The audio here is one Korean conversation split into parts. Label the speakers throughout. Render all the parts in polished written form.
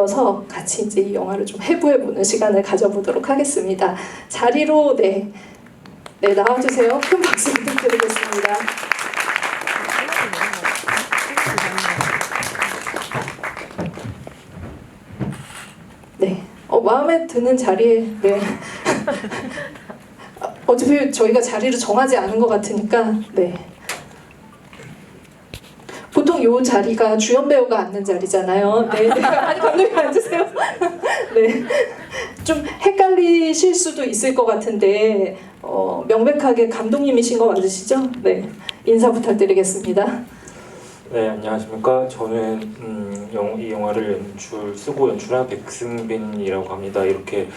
Speaker 1: 이어서 같이 이제 이 영화를 좀 해부해보는 시간을 가져보도록 하겠습니다. 자리로 네 나와주세요. 큰 박수 부탁드리겠습니다. 네, 마음에 드는 자리에 네. 어차피 저희가 자리를 정하지 않은 것 같으니까 네. 보통 이 자리가 주연 배우가 앉는 자리잖아요. 네. 아니 감독님 앉으세요. 네. 좀 헷갈리실 수도 있을 것 같은데 명백하게 감독님이신 거 맞으시죠? 네. 인사 부탁드리겠습니다.
Speaker 2: 네, 안녕하십니까. 저는 이 영화를 쓰고 연출한 백승빈이라고 합니다. 이렇게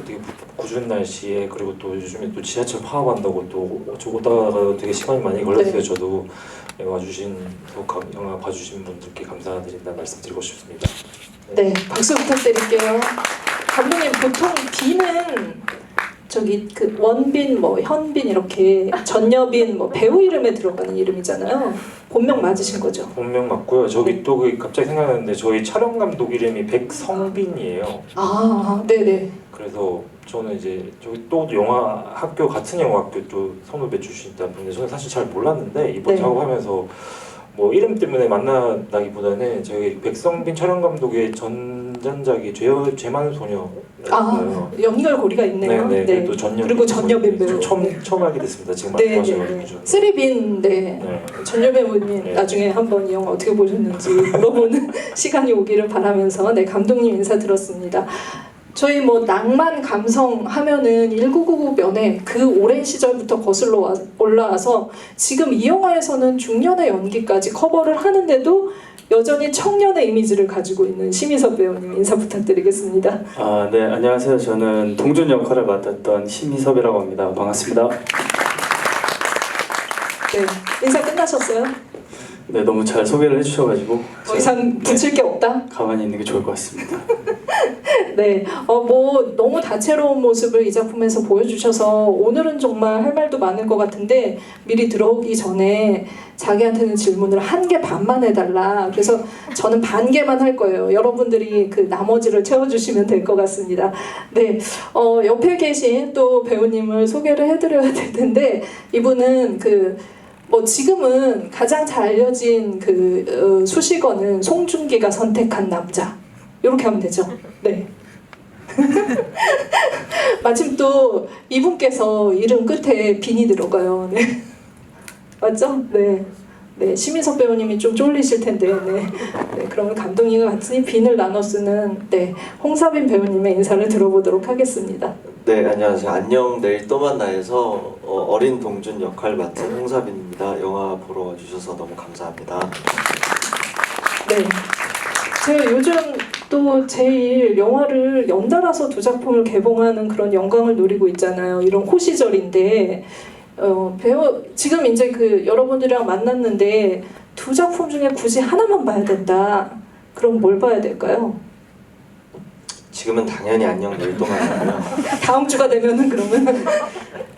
Speaker 2: 되게 굳은 날씨에 그리고 또 요즘에 또 지하철 파업한다고 또 오다가 되게 시간이 많이 걸렸어요.
Speaker 1: 네.
Speaker 2: 저도 영화 봐주신 분들께 감사드린다 말씀드리고 싶습니다.
Speaker 1: 네, 박수 부탁드릴게요. 감독님 보통 비는 저기 그 원빈, 현빈 이렇게 전여빈 배우 이름에 들어가는 이름이잖아요. 본명 맞으신 거죠?
Speaker 2: 본명 맞고요. 저기
Speaker 1: 네.
Speaker 2: 또 갑자기 생각났는데 저희 촬영 감독 이름이 백성빈이에요.
Speaker 1: 네네.
Speaker 2: 그래서 저는 이제 저기 또 영화 학교 같은 영화 학교 또 선후배 출신이다 보는데 저는 사실 잘 몰랐는데 이번
Speaker 1: 네.
Speaker 2: 작업하면서 이름 때문에 만나다기보다는 저희 백성빈 촬영 감독의 전전작이 죄 많은 소녀였어요.
Speaker 1: 연결고리가 있네요.
Speaker 2: 네. 또 전여빈
Speaker 1: 그리고 전여빈 배우.
Speaker 2: 처음 알게 됐습니다. 지금
Speaker 1: 네.
Speaker 2: 말씀하셔가지고.
Speaker 1: 쓰리빈 전여배우님
Speaker 2: 네.
Speaker 1: 나중에 한번 이 영화 어떻게 보셨는지 물어보는 시간이 오기를 바라면서 감독님 인사 들었습니다. 저희 낭만 감성 하면은 1999 면에 그 오랜 시절부터 거슬러 올라와서 지금 이 영화에서는 중년의 연기까지 커버를 하는데도 여전히 청년의 이미지를 가지고 있는 심희섭 배우님 인사 부탁드리겠습니다.
Speaker 3: 네, 안녕하세요. 저는 동준 역할을 맡았던 심희섭이라고 합니다. 반갑습니다.
Speaker 1: 네, 인사 끝나셨어요?
Speaker 3: 네, 너무 잘 소개를 해주셔가지고
Speaker 1: 더 이상 붙일 게 없다?
Speaker 3: 가만히 있는 게 좋을 것 같습니다.
Speaker 1: 네, 너무 다채로운 모습을 이 작품에서 보여주셔서 오늘은 정말 할 말도 많을 것 같은데 미리 들어오기 전에 자기한테는 질문을 1개 반만 해달라. 그래서 저는 반 개만 할 거예요. 여러분들이 그 나머지를 채워주시면 될 것 같습니다. 네, 옆에 계신 또 배우님을 소개를 해드려야 될 텐데 이분은 지금은 가장 잘 알려진 수식어는 송중기가 선택한 남자 이렇게 하면 되죠. 네. 마침 또 이분께서 이름 끝에 빈이 들어가요. 네. 맞죠? 네. 네, 심희섭 배우님이 좀 쫄리실 텐데, 네. 그러면 감독님과 같이 빈을 나눠 쓰는 홍사빈 배우님의 인사를 들어보도록 하겠습니다.
Speaker 4: 네, 안녕하세요. 안녕 내일 또 만나에서 어린 동준 역할 맡은 홍사빈입니다. 영화 보러 와주셔서 너무 감사합니다.
Speaker 1: 네. 제가 요즘 또 제일 영화를 연달아서 2작품을 개봉하는 그런 영광을 누리고 있잖아요. 이런 호시절인데 지금 이제 여러분들이랑 만났는데 2작품 중에 굳이 하나만 봐야 된다. 그럼 뭘 봐야 될까요?
Speaker 4: 지금은 당연히 안녕 내일 또 만나고요.
Speaker 1: 다음 주가 되면은 그러면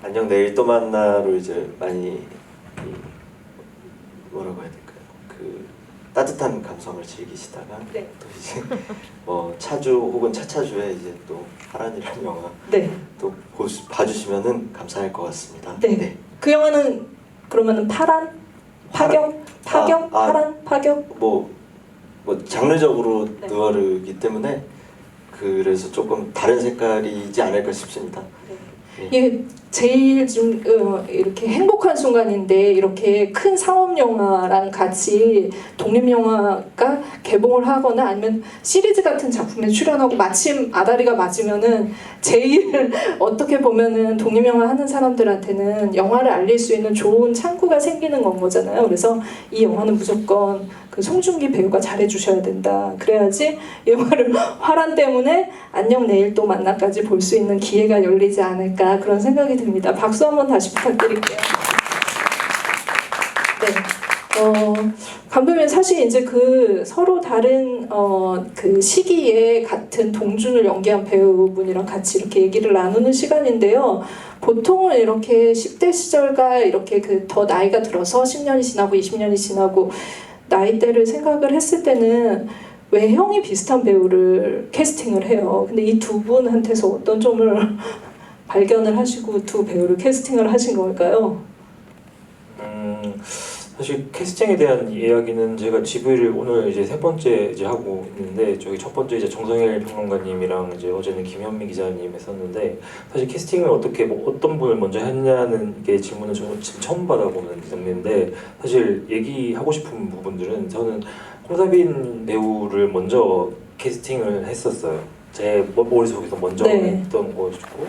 Speaker 4: 안녕 내일 또 만나로 이제 많이 뭐라고 해야 될까요? 따뜻한 감성을 즐기시다가
Speaker 1: 네.
Speaker 4: 또 이제 차주 혹은 차차주에 이제 또 파란이라는 영화
Speaker 1: 네.
Speaker 4: 또 봐주시면은 감사할 것 같습니다.
Speaker 1: 네. 그 영화는 그러면은 파란? 파격? 파란? 파격?
Speaker 4: 장르적으로
Speaker 1: 네.
Speaker 4: 느와르이기 때문에 그래서 조금 다른 색깔이지 않을까 싶습니다.
Speaker 1: 이게 제일 좀 이렇게 행복한 순간인데 이렇게 큰 상업 영화랑 같이 독립 영화가 개봉을 하거나 아니면 시리즈 같은 작품에 출연하고 마침 아다리가 맞으면은 제일 어떻게 보면은 독립 영화 하는 사람들한테는 영화를 알릴 수 있는 좋은 창구가 생기는 건 거잖아요. 그래서 이 영화는 무조건 송중기 배우가 잘해주셔야 된다. 그래야지 이 영화를 화란 때문에 안녕 내일 또 만나까지 볼 수 있는 기회가 열리지 않을까 그런 생각이 듭니다. 박수 한번 다시 부탁드릴게요. 네. 감독님 사실 이제 서로 다른 시기에 같은 동준을 연기한 배우분이랑 같이 이렇게 얘기를 나누는 시간인데요. 보통은 이렇게 10대 시절과 이렇게 더 나이가 들어서 10년이 지나고 20년이 지나고 나이대를 생각을 했을 때는 외형이 비슷한 배우를 캐스팅을 해요. 근데 이 두 분한테서 어떤 점을 발견을 하시고 두 배우를 캐스팅을 하신 걸까요?
Speaker 2: 사실 캐스팅에 대한 이야기는 제가 GV를 오늘 이제 세 번째 이제 하고 있는데 저희 첫 번째 이제 정성일 평론가님이랑 이제 어제는 김현미 기자님 했었는데 사실 캐스팅을 어떻게 뭐 어떤 분을 먼저 했냐는 게 질문을 저는 지금 처음 받아보는 점인데 사실 얘기하고 싶은 부분들은 저는 홍사빈 배우를 먼저 캐스팅을 했었어요. 제 머릿속에서 먼저
Speaker 1: 네.
Speaker 2: 했던 거였고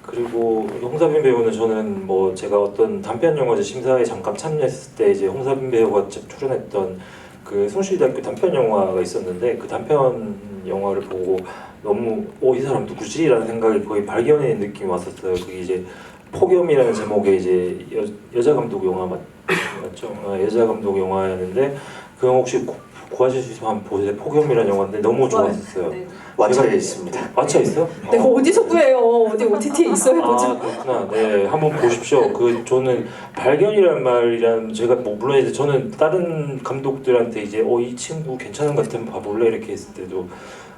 Speaker 2: 그리고 홍사빈 배우는 저는 뭐 제가 어떤 단편 영화제 심사에 잠깐 참여했을 때 이제 홍사빈 배우가 출연했던 그 숭실대학교 단편 영화가 있었는데 그 단편 영화를 보고 너무 이 사람 누구지라는 생각이 거의 발견의 느낌이 왔었어요. 그게 이제 폭염이라는 제목의 이제 여자 감독 영화 맞죠? 여자 감독 영화였는데 그 영화 혹시 구하실 수 있으면 한번 보세요. 폭염이라는 영화인데 너무 좋았었어요.
Speaker 1: 네.
Speaker 4: 왓챠에 있습니다.
Speaker 2: 왓챠 있어요?
Speaker 1: 내가 어디서 구해요? 어디 OTT에 있어요? 보자.
Speaker 2: 아 그렇구나. 네, 한번 보십시오. 그 저는 발견이란 말이란 제가 뭐 물론 이제 저는 다른 감독들한테 이제 이 친구 괜찮은 것 같으면 봐볼래 이렇게 했을 때도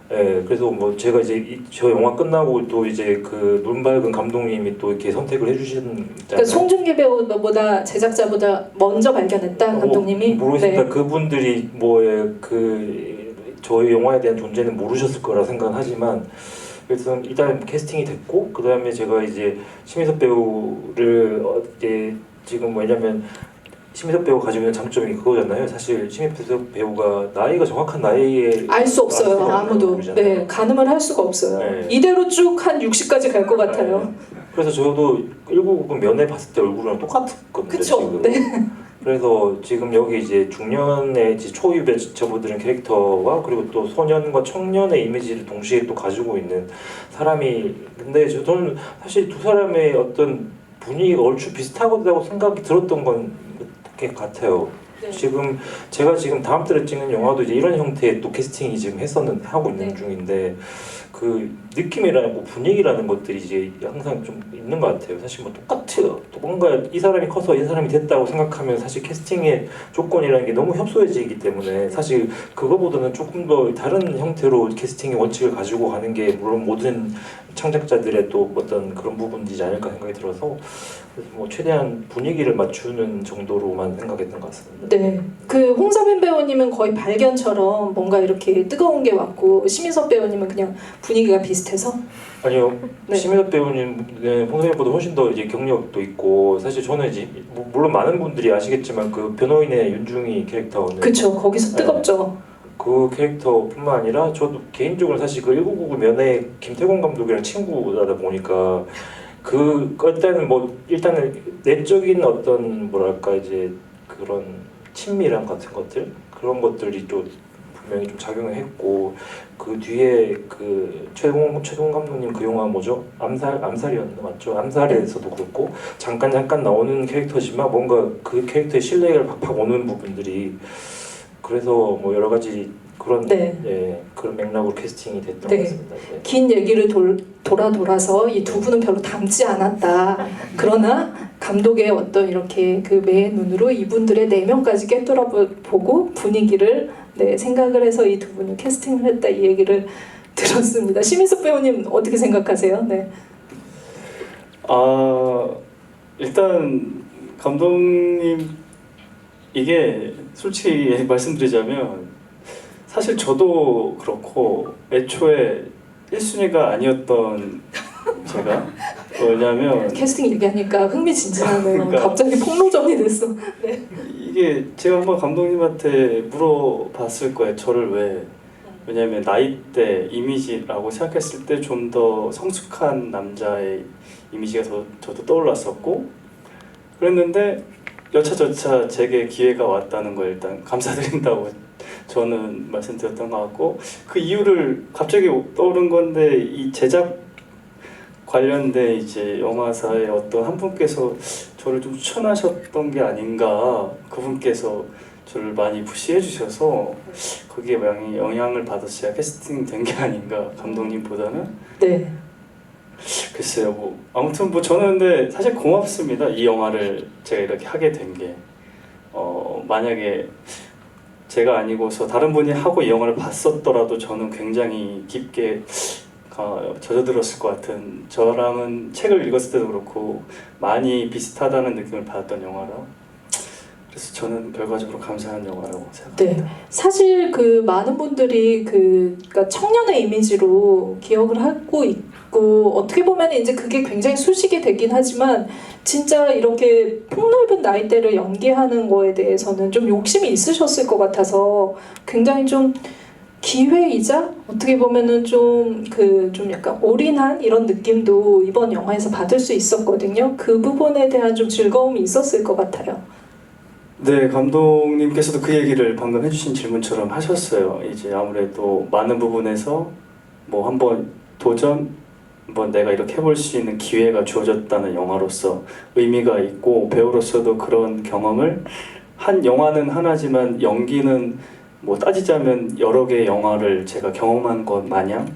Speaker 2: 그래서 뭐 제가 이제 저 영화 끝나고 또 이제 그 눈밝은 감독님이 또 이렇게 선택을 해주시잖아요.
Speaker 1: 그러니까 송중기 배우보다 제작자보다 먼저 발견했다 감독님이.
Speaker 2: 모르겠습니다.
Speaker 1: 네.
Speaker 2: 그분들이 저희 영화에 대한 존재는 모르셨을 거라 생각은 하지만 그래서 일단 캐스팅이 됐고 그 다음에 제가 이제 심희섭 배우를 이제 지금 뭐냐면 심희섭 배우가 가지고 있는 장점이 그거잖아요. 사실 심희섭 배우가 나이가 정확한 나이에
Speaker 1: 알 수 없어요.
Speaker 2: 수가
Speaker 1: 아무도.
Speaker 2: 모르잖아요.
Speaker 1: 네, 가늠을 할 수가 없어요.
Speaker 2: 네.
Speaker 1: 이대로 쭉 한 60까지 갈 것 같아요.
Speaker 2: 그래서 저도 1999 면회 봤을 때 얼굴이랑 똑같았거든요.
Speaker 1: 그쵸?
Speaker 2: 지금.
Speaker 1: 네.
Speaker 2: 그래서 지금 여기 이제 중년의 이제 초유배 접어드는 캐릭터와 그리고 또 소년과 청년의 이미지를 동시에 또 가지고 있는 사람이 근데 저는 사실 두 사람의 어떤 분위기가 얼추 비슷하다고 생각이 들었던 건 같아요.
Speaker 1: 네.
Speaker 2: 지금 제가 지금 다음 달에 찍는 영화도 이제 이런 형태의 또 캐스팅이 지금 하고 있는
Speaker 1: 네.
Speaker 2: 중인데 그 느낌이라는 분위기라는 것들이 이제 항상 좀 있는 것 같아요. 사실 뭐 똑같아요. 또 뭔가 이 사람이 커서 이 사람이 됐다고 생각하면 사실 캐스팅의 조건이라는 게 너무 협소해지기 때문에 사실 그거보다는 조금 더 다른 형태로 캐스팅의 원칙을 가지고 가는 게 물론 모든 창작자들의 또 어떤 그런 부분이지 않을까 생각이 들어서 뭐 최대한 분위기를 맞추는 정도로만 생각했던 것 같습니다.
Speaker 1: 네, 그 홍사빈 배우님은 거의 발견처럼 뭔가 이렇게 뜨거운 게 왔고 심희섭 배우님은 그냥 분위기가 비슷해서.
Speaker 2: 아니요,
Speaker 1: 네.
Speaker 2: 심희섭 배우님은 홍사빈보다 훨씬 더 이제 경력도 있고 사실 저는 이제 물론 많은 분들이 아시겠지만 그 변호인의 윤중이 캐릭터는
Speaker 1: 그쵸, 거기서 뜨겁죠.
Speaker 2: 그 캐릭터뿐만 아니라 저도 개인적으로 사실 그 1999 면회 김태곤 감독이랑 친구다 보니까 일단은 내적인 어떤 뭐랄까 이제 그런 친밀함 같은 것들 그런 것들이 또 분명히 좀 작용을 했고 그 뒤에 그 최동 감독님 그 영화 뭐죠? 암살이었나 맞죠? 암살에서도 그렇고 잠깐 나오는 캐릭터지만 뭔가 그 캐릭터의 신뢰를 팍팍 오는 부분들이 그래서 뭐 여러 가지 그런
Speaker 1: 네.
Speaker 2: 그런 맥락으로 캐스팅이 됐던
Speaker 1: 네.
Speaker 2: 것 같습니다. 네.
Speaker 1: 긴 얘기를 돌아서 이 두 분은 별로 닮지 않았다. 그러나 감독의 어떤 이렇게 그 매의 눈으로 이분들의 내면까지 꿰뚫어보고 분위기를 생각을 해서 이 두 분을 캐스팅을 했다 이 얘기를 들었습니다. 심희섭 배우님 어떻게 생각하세요? 네.
Speaker 3: 일단 감독님 이게 솔직히 말씀드리자면 사실 저도 그렇고 애초에 1순위가 아니었던 제가 왜냐면
Speaker 1: 캐스팅 얘기하니까 흥미진진하네요.
Speaker 3: 그러니까.
Speaker 1: 갑자기 폭로전이 됐어. 네.
Speaker 3: 이게 제가 한번 감독님한테 물어봤을 거예요. 저를 왜냐면 나이대 이미지라고 생각했을 때 좀 더 성숙한 남자의 이미지가 저도 떠올랐었고 그랬는데 여차저차 제게 기회가 왔다는 걸 일단 감사드린다고 저는 말씀드렸던 것 같고 그 이유를 갑자기 떠오른 건데 이 제작 관련된 이제 영화사의 어떤 한 분께서 저를 좀 추천하셨던 게 아닌가 그분께서 저를 많이 푸시해 주셔서 거기에 영향을 받아서 제가 캐스팅 된 게 아닌가 감독님보다는
Speaker 1: 네.
Speaker 3: 글쎄요 뭐 아무튼 뭐 저는 근데 사실 고맙습니다 이 영화를 제가 이렇게 하게 된 게 만약에 제가 아니고서 다른 분이 하고 이 영화를 봤었더라도 저는 굉장히 깊게 젖어들었을 것 같은, 저랑은 책을 읽었을 때도 그렇고 많이 비슷하다는 느낌을 받았던 영화라, 그래서 저는 결과적으로 감사한 영화라고 생각합니다.
Speaker 1: 네, 사실 그 많은 분들이 그러니까 청년의 이미지로 기억을 하고 있고, 어떻게 보면 이제 그게 굉장히 수식이 되긴 하지만 진짜 이렇게 폭넓은 나이대를 연기하는 거에 대해서는 좀 욕심이 있으셨을 것 같아서 굉장히 좀 기회이자 어떻게 보면은 좀 약간 올인한 이런 느낌도 이번 영화에서 받을 수 있었거든요. 그 부분에 대한 좀 즐거움이 있었을 것 같아요.
Speaker 3: 네, 감독님께서도 그 얘기를 방금 해주신 질문처럼 하셨어요. 이제 아무래도 많은 부분에서 뭐 한번 한번 내가 이렇게 해볼 수 있는 기회가 주어졌다는 영화로서 의미가 있고, 배우로서도 그런 경험을, 한 영화는 하나지만 연기는 뭐 따지자면 여러 개의 영화를 제가 경험한 것 마냥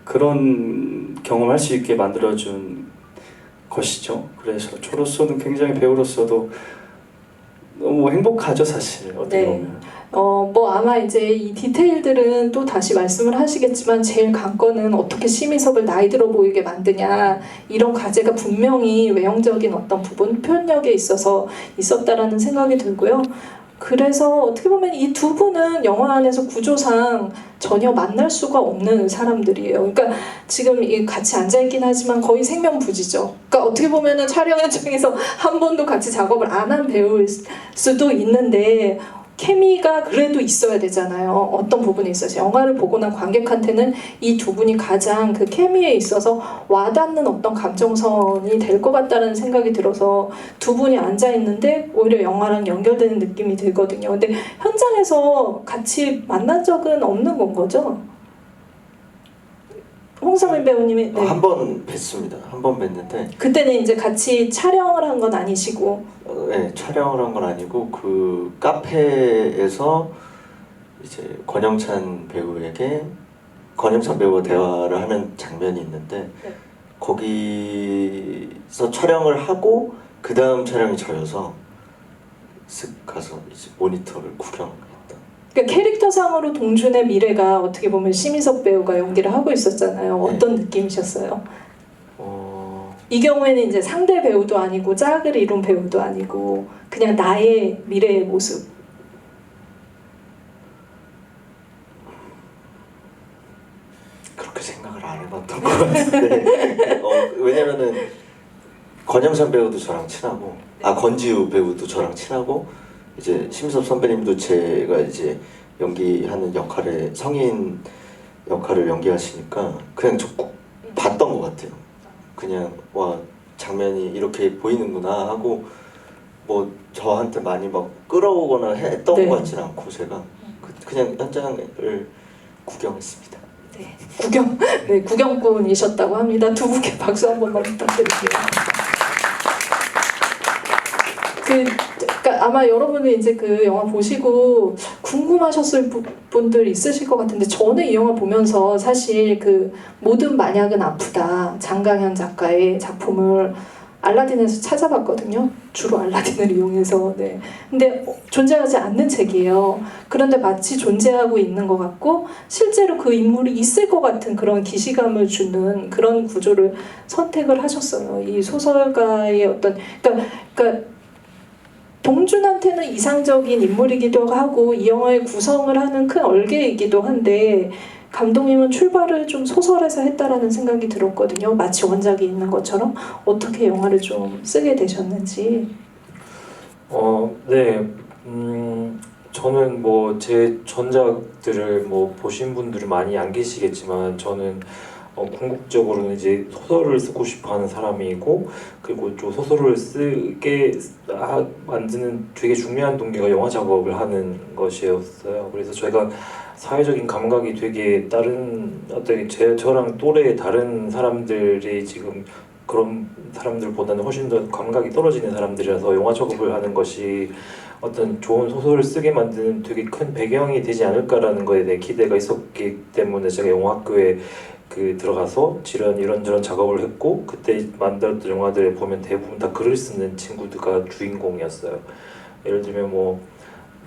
Speaker 3: 그런 경험할 수 있게 만들어준 것이죠. 그래서 저로서는 굉장히, 배우로서도 너무 행복하죠, 사실. 어떻게
Speaker 1: 네.
Speaker 3: 보면.
Speaker 1: 뭐 아마 이제 이 디테일들은 또 다시 말씀을 하시겠지만 제일 관건은 어떻게 심희섭을 나이 들어 보이게 만드냐, 이런 과제가 분명히 외형적인 어떤 부분 표현력에 있어서 있었다라는 생각이 들고요. 그래서 어떻게 보면 이 두 분은 영화 안에서 구조상 전혀 만날 수가 없는 사람들이에요. 그러니까 지금 같이 앉아있긴 하지만 거의 생명부지죠. 그러니까 어떻게 보면은 촬영 현장에서 한 번도 같이 작업을 안 한 배우일 수도 있는데 케미가 그래도 있어야 되잖아요. 어떤 부분에 있어서 영화를 보고 난 관객한테는 이 두 분이 가장 그 케미에 있어서 와닿는 어떤 감정선이 될 것 같다는 생각이 들어서 두 분이 앉아 있는데 오히려 영화랑 연결되는 느낌이 들거든요. 근데 현장에서 같이 만난 적은 없는 건 거죠? 홍석인 배우님이 네.
Speaker 4: 한 번 뵀습니다. 한 번 뵀는데
Speaker 1: 그때는 이제 같이 촬영을 한 건 아니시고
Speaker 4: 네, 촬영을 한 건 아니고 그 카페에서 이제 권영찬 배우가 대화를 하는 장면이 있는데
Speaker 1: 네.
Speaker 4: 거기서 촬영을 하고 그 다음 촬영이 저여서 쓱 가서 이제 모니터를 구경했던.
Speaker 1: 그러니까 캐릭터상으로 동준의 미래가 어떻게 보면 심희섭 배우가 연기를 하고 있었잖아요. 어떤 느낌이셨어요? 이 경우에는 이제 상대 배우도 아니고 짝을 이룬 배우도 아니고 그냥 나의 미래의 모습.
Speaker 4: 그렇게 생각을 안 해봤던 것 같은데 왜냐면은 권영찬 배우도 저랑 친하고 권지우 배우도 저랑 친하고 이제 심섭 선배님도 제가 이제 연기하는 역할에 성인 역할을 연기하시니까 그냥 꼭 봤던 것 같아요. 그냥 와 장면이 이렇게 보이는구나 하고 뭐 저한테 많이 막 끌어오거나 했던
Speaker 1: 네.
Speaker 4: 것 같지는 않고 제가 그냥 현장을 구경했습니다.
Speaker 1: 네, 구경꾼이셨다고 합니다. 두 분께 박수 한 번만 부탁드릴게요. 그러니까 아마 여러분은 이제 그 영화 보시고 궁금하셨을 분들 있으실 것 같은데 저는 이 영화 보면서 사실 그 모든 만약은 아프다 장강현 작가의 작품을 알라딘에서 찾아봤거든요. 주로 알라딘을 이용해서. 네. 근데 존재하지 않는 책이에요. 그런데 마치 존재하고 있는 것 같고 실제로 그 인물이 있을 것 같은 그런 기시감을 주는 그런 구조를 선택을 하셨어요. 이 소설가의 어떤 그러니까 동준한테는 이상적인 인물이기도 하고 이 영화의 구성을 하는 큰 얼개이기도 한데 감독님은 출발을 좀 소설에서 했다라는 생각이 들었거든요. 마치 원작이 있는 것처럼. 어떻게 영화를 좀 쓰게 되셨는지.
Speaker 2: 네. 저는 뭐 제 전작들을 뭐 보신 분들은 많이 안 계시겠지만 저는 궁극적으로는 이제 소설을 쓰고 싶어하는 사람이고 그리고 또 소설을 쓰게 만드는 되게 중요한 동기가 영화 작업을 하는 것이었어요. 그래서 제가 사회적인 감각이 되게 다른 어떤 저랑 또래의 다른 사람들이 지금 그런 사람들보다는 훨씬 더 감각이 떨어지는 사람들이라서 영화 작업을 하는 것이 어떤 좋은 소설을 쓰게 만드는 되게 큰 배경이 되지 않을까라는 거에 대해 기대가 있었기 때문에 제가 영화학교에 들어가서 이런저런 작업을 했고 그때 만들었던 영화들에 보면 대부분 다 글을 쓰는 친구들가 주인공이었어요. 예를 들면 뭐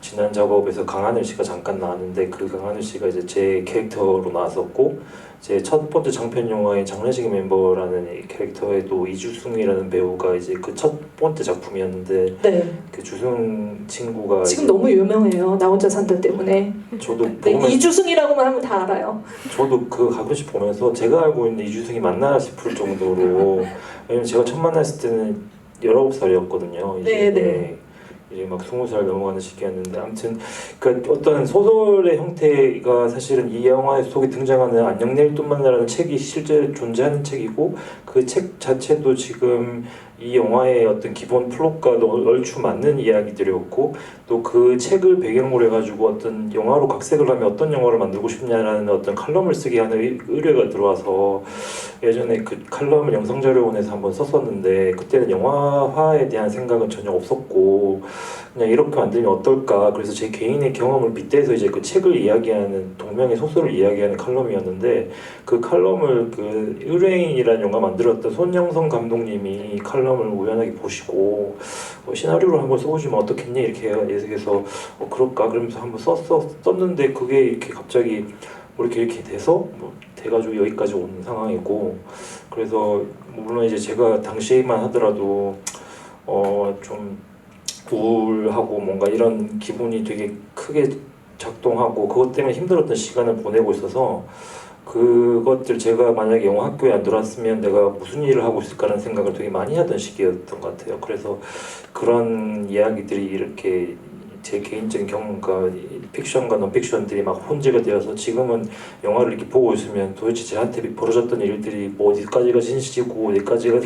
Speaker 2: 지난 작업에서 강하늘 씨가 잠깐 나왔는데 그 강하늘 씨가 이제 제 캐릭터로 나왔었고 제 첫 번째 장편 영화의 장례식 멤버라는 이 캐릭터에도 이주승이라는 배우가 이제 그 첫 번째 작품이었는데
Speaker 1: 네.
Speaker 2: 그 주승 친구가
Speaker 1: 지금
Speaker 2: 이제
Speaker 1: 너무 유명해요. 나 혼자 산다 때문에.
Speaker 2: 저도
Speaker 1: 네,
Speaker 2: 보면
Speaker 1: 이주승이라고만 하면 다 알아요.
Speaker 2: 저도 그 가끔씩 보면서 제가 알고 있는 이주승이 맞나 싶을 정도로 왜냐면 제가 처음 만났을 때는 19살이었거든요. 이제
Speaker 1: 네.
Speaker 2: 이제 막 20살 넘어가는 시기였는데 아무튼 그 어떤 소설의 형태가 사실은 이 영화 속에 등장하는 안녕 내일 또 만나라는 책이 실제 존재하는 책이고 그 책 자체도 지금 이 영화의 어떤 기본 플롯과 얼추 맞는 이야기들이었고 또 그 책을 배경으로 해가지고 어떤 영화로 각색을 하면 어떤 영화를 만들고 싶냐라는 어떤 칼럼을 쓰게 하는 의뢰가 들어와서 예전에 그 칼럼을 영상자료원에서 한번 썼었는데 그때는 영화화에 대한 생각은 전혀 없었고 그냥 이렇게 만들면 어떨까 그래서 제 개인의 경험을 빗대서 이제 그 책을 이야기하는 동명의 소설을 이야기하는 칼럼이었는데 그 칼럼을 그 의뢰인이라는 영화 만들었던 손영성 감독님이 칼럼을 우연하게 보시고 시나리오를 한번 써보시면 어떻겠니 이렇게 해서 그럴까 그러면서 한번 썼는데 그게 이렇게 갑자기 뭐 이렇게 돼서 뭐 돼가지고 여기까지 온 상황이고 그래서 물론 이제 제가 당시에만 하더라도 좀 우울하고 뭔가 이런 기분이 되게 크게 작동하고 그것 때문에 힘들었던 시간을 보내고 있어서 그것들 제가 만약에 영어 학교에 안 들어왔으면 내가 무슨 일을 하고 있을까라는 생각을 되게 많이 하던 시기였던 것 같아요. 그래서 그런 이야기들이 이렇게 제 개인적인 경험과 픽션과 논픽션들이 막 혼재가 되어서 지금은 영화를 이렇게 보고 있으면 도대체 저한테 벌어졌던 일들이 뭐 어디까지가 진실이고 어디까지가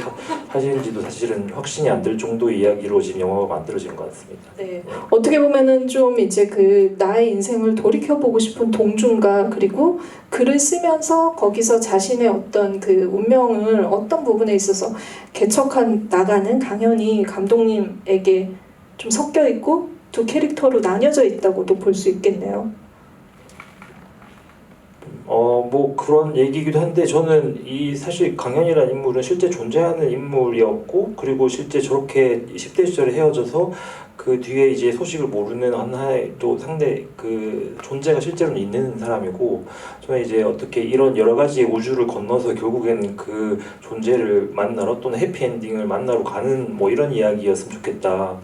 Speaker 2: 사실인지도 사실은 확신이 안 들 정도의 이야기로 지금 영화가 만들어진 것 같습니다.
Speaker 1: 네. 어떻게 보면은 좀 이제 그 나의 인생을 돌이켜 보고 싶은 동중과 그리고 글을 쓰면서 거기서 자신의 어떤 그 운명을 어떤 부분에 있어서 개척한 나가는 강연이 감독님에게 좀 섞여 있고 두 캐릭터로 나뉘어져 있다고도 볼 수 있겠네요.
Speaker 2: 뭐 그런 얘기이기도 한데 저는 이 사실 강현이라는 인물은 실제 존재하는 인물이었고 그리고 실제 저렇게 10대 시절에 헤어져서 그 뒤에 이제 소식을 모르는 하나의 또 상대 그 존재가 실제로는 있는 사람이고 저는 이제 어떻게 이런 여러 가지 우주를 건너서 결국에는 그 존재를 만나러 또는 해피엔딩을 만나러 가는 뭐 이런 이야기였으면 좋겠다.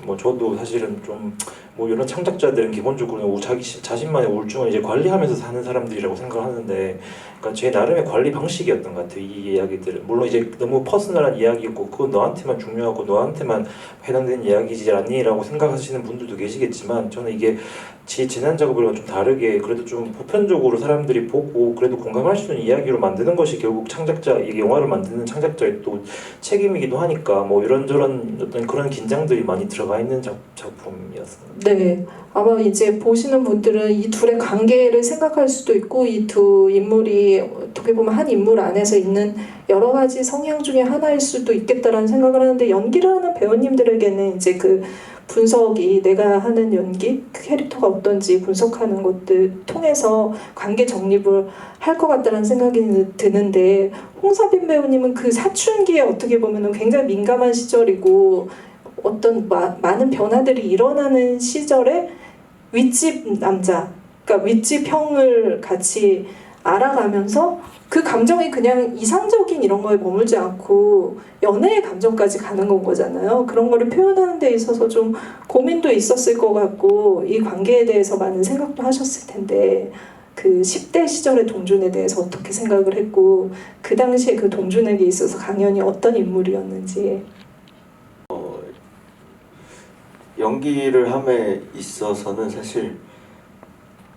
Speaker 2: 뭐 저도 사실은 좀 뭐 이런 창작자들은 기본적으로 자기 자신만의 우울증을 이제 관리하면서 사는 사람들이라고 생각하는데, 그러니까 제 나름의 관리 방식이었던 것 같아요. 이 이야기들은 물론 이제 너무 퍼스널한 이야기고 그건 너한테만 중요하고 너한테만 해당되는 이야기지 않니라고 생각하시는 분들도 계시겠지만 저는 이게 지난 작업이랑 좀 다르게 그래도 좀 보편적으로 사람들이 보고 그래도 공감할 수 있는 이야기로 만드는 것이 결국 창작자, 이게 영화를 만드는 창작자의 또 책임이기도 하니까 뭐 이런저런 어떤 그런 긴장들이 많이 들어가 있는 작품이었습니다.
Speaker 1: 네, 아마 이제 보시는 분들은 이 둘의 관계를 생각할 수도 있고 이 두 인물이 어떻게 보면 한 인물 안에서 있는 여러 가지 성향 중에 하나일 수도 있겠다라는 생각을 하는데, 연기를 하는 배우님들에게는 이제 그 분석이 내가 하는 연기, 그 캐릭터가 어떤지 분석하는 것들 통해서 관계 정립을 할 것 같다는 생각이 드는데, 홍사빈 배우님은 그 사춘기에 어떻게 보면 굉장히 민감한 시절이고 어떤 많은 변화들이 일어나는 시절에 윗집 남자, 그러니까 윗집 형을 같이 알아가면서 그 감정이 그냥 이상적인 이런 거에 머물지 않고 연애의 감정까지 가는 건 거잖아요. 그런 거를 표현하는 데 있어서 좀 고민도 있었을 것 같고 이 관계에 대해서 많은 생각도 하셨을 텐데, 그 10대 시절의 동준에 대해서 어떻게 생각을 했고 그 당시에 그 동준에게 있어서 강연이 어떤 인물이었는지.
Speaker 4: 연기를 함에 있어서는 사실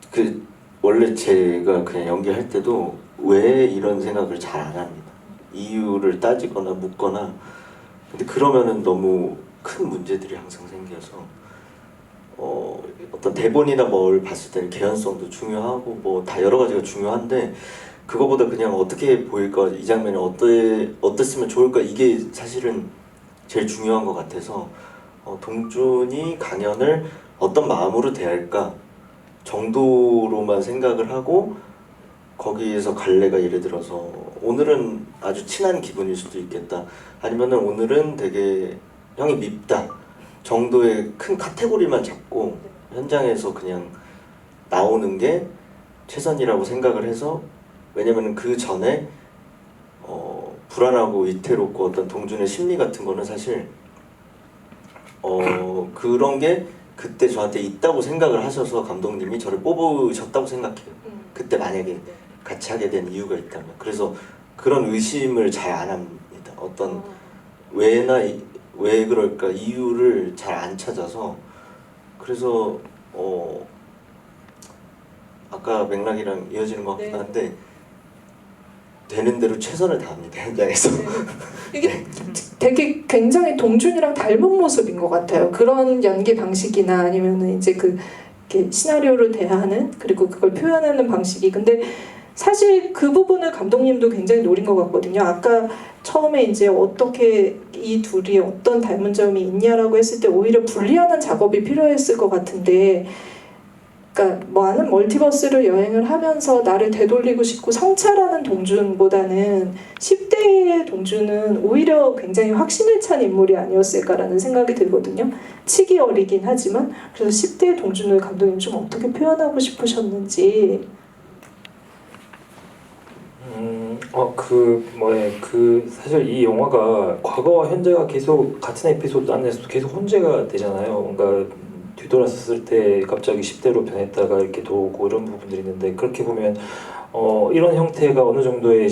Speaker 4: 그 원래 제가 그냥 연기할 때도 왜 이런 생각을 잘 안 합니다. 이유를 따지거나 묻거나, 근데 그러면은 너무 큰 문제들이 항상 생겨서 어떤 대본이나 뭘 봤을 때는 개연성도 중요하고 뭐 다 여러 가지가 중요한데 그거보다 그냥 어떻게 보일까, 이 장면이 어땠으면 좋을까, 이게 사실은 제일 중요한 것 같아서 동준이 강연을 어떤 마음으로 대할까 정도로만 생각을 하고, 거기에서 갈래가 예를 들어서 오늘은 아주 친한 기분일 수도 있겠다, 아니면은 오늘은 되게 형이 밉다 정도의 큰 카테고리만 잡고 현장에서 그냥 나오는 게 최선이라고 생각을 해서 왜냐면 그 전에 불안하고 위태롭고 어떤 동준의 심리 같은 거는 사실 그런 게 그때 저한테 있다고 생각을 하셔서 감독님이 저를 뽑으셨다고 생각해요. 그때 만약에 같이 하게 된 이유가 있다면 그래서 그런 의심을 잘 안 합니다. 어떤 왜 그럴까 이유를 잘 안 찾아서 그래서 아까 맥락이랑 이어지는 것 같긴
Speaker 1: 네.
Speaker 4: 한데 되는 대로 최선을 다합니다 현장에서.
Speaker 1: 이게 되게 굉장히 동준이랑 닮은 모습인 것 같아요. 그런 연기 방식이나 아니면은 이제 이렇게 시나리오를 대하는 그리고 그걸 표현하는 방식이 근데 사실 그 부분을 감독님도 굉장히 노린 것 같거든요. 아까 처음에 이제 어떻게 이 둘이 어떤 닮은 점이 있냐라고 했을 때 오히려 분리하는 작업이 필요했을 것 같은데 그러니까 많은 멀티버스를 여행을 하면서 나를 되돌리고 싶고 성찰하는 동준보다는 10대의 동준은 오히려 굉장히 확신에 찬 인물이 아니었을까라는 생각이 들거든요. 치기 어리긴 하지만 그래서 10대의 동준을 감독님 좀 어떻게 표현하고 싶으셨는지
Speaker 2: 사실 이 영화가 과거와 현재가 계속 같은 에피소드 안에서 계속 혼재가 되잖아요. 뭔가 뒤돌았을 때 갑자기 10대로 변했다가 이렇게 도고 이런 부분들이 있는데 그렇게 보면 이런 형태가 어느 정도의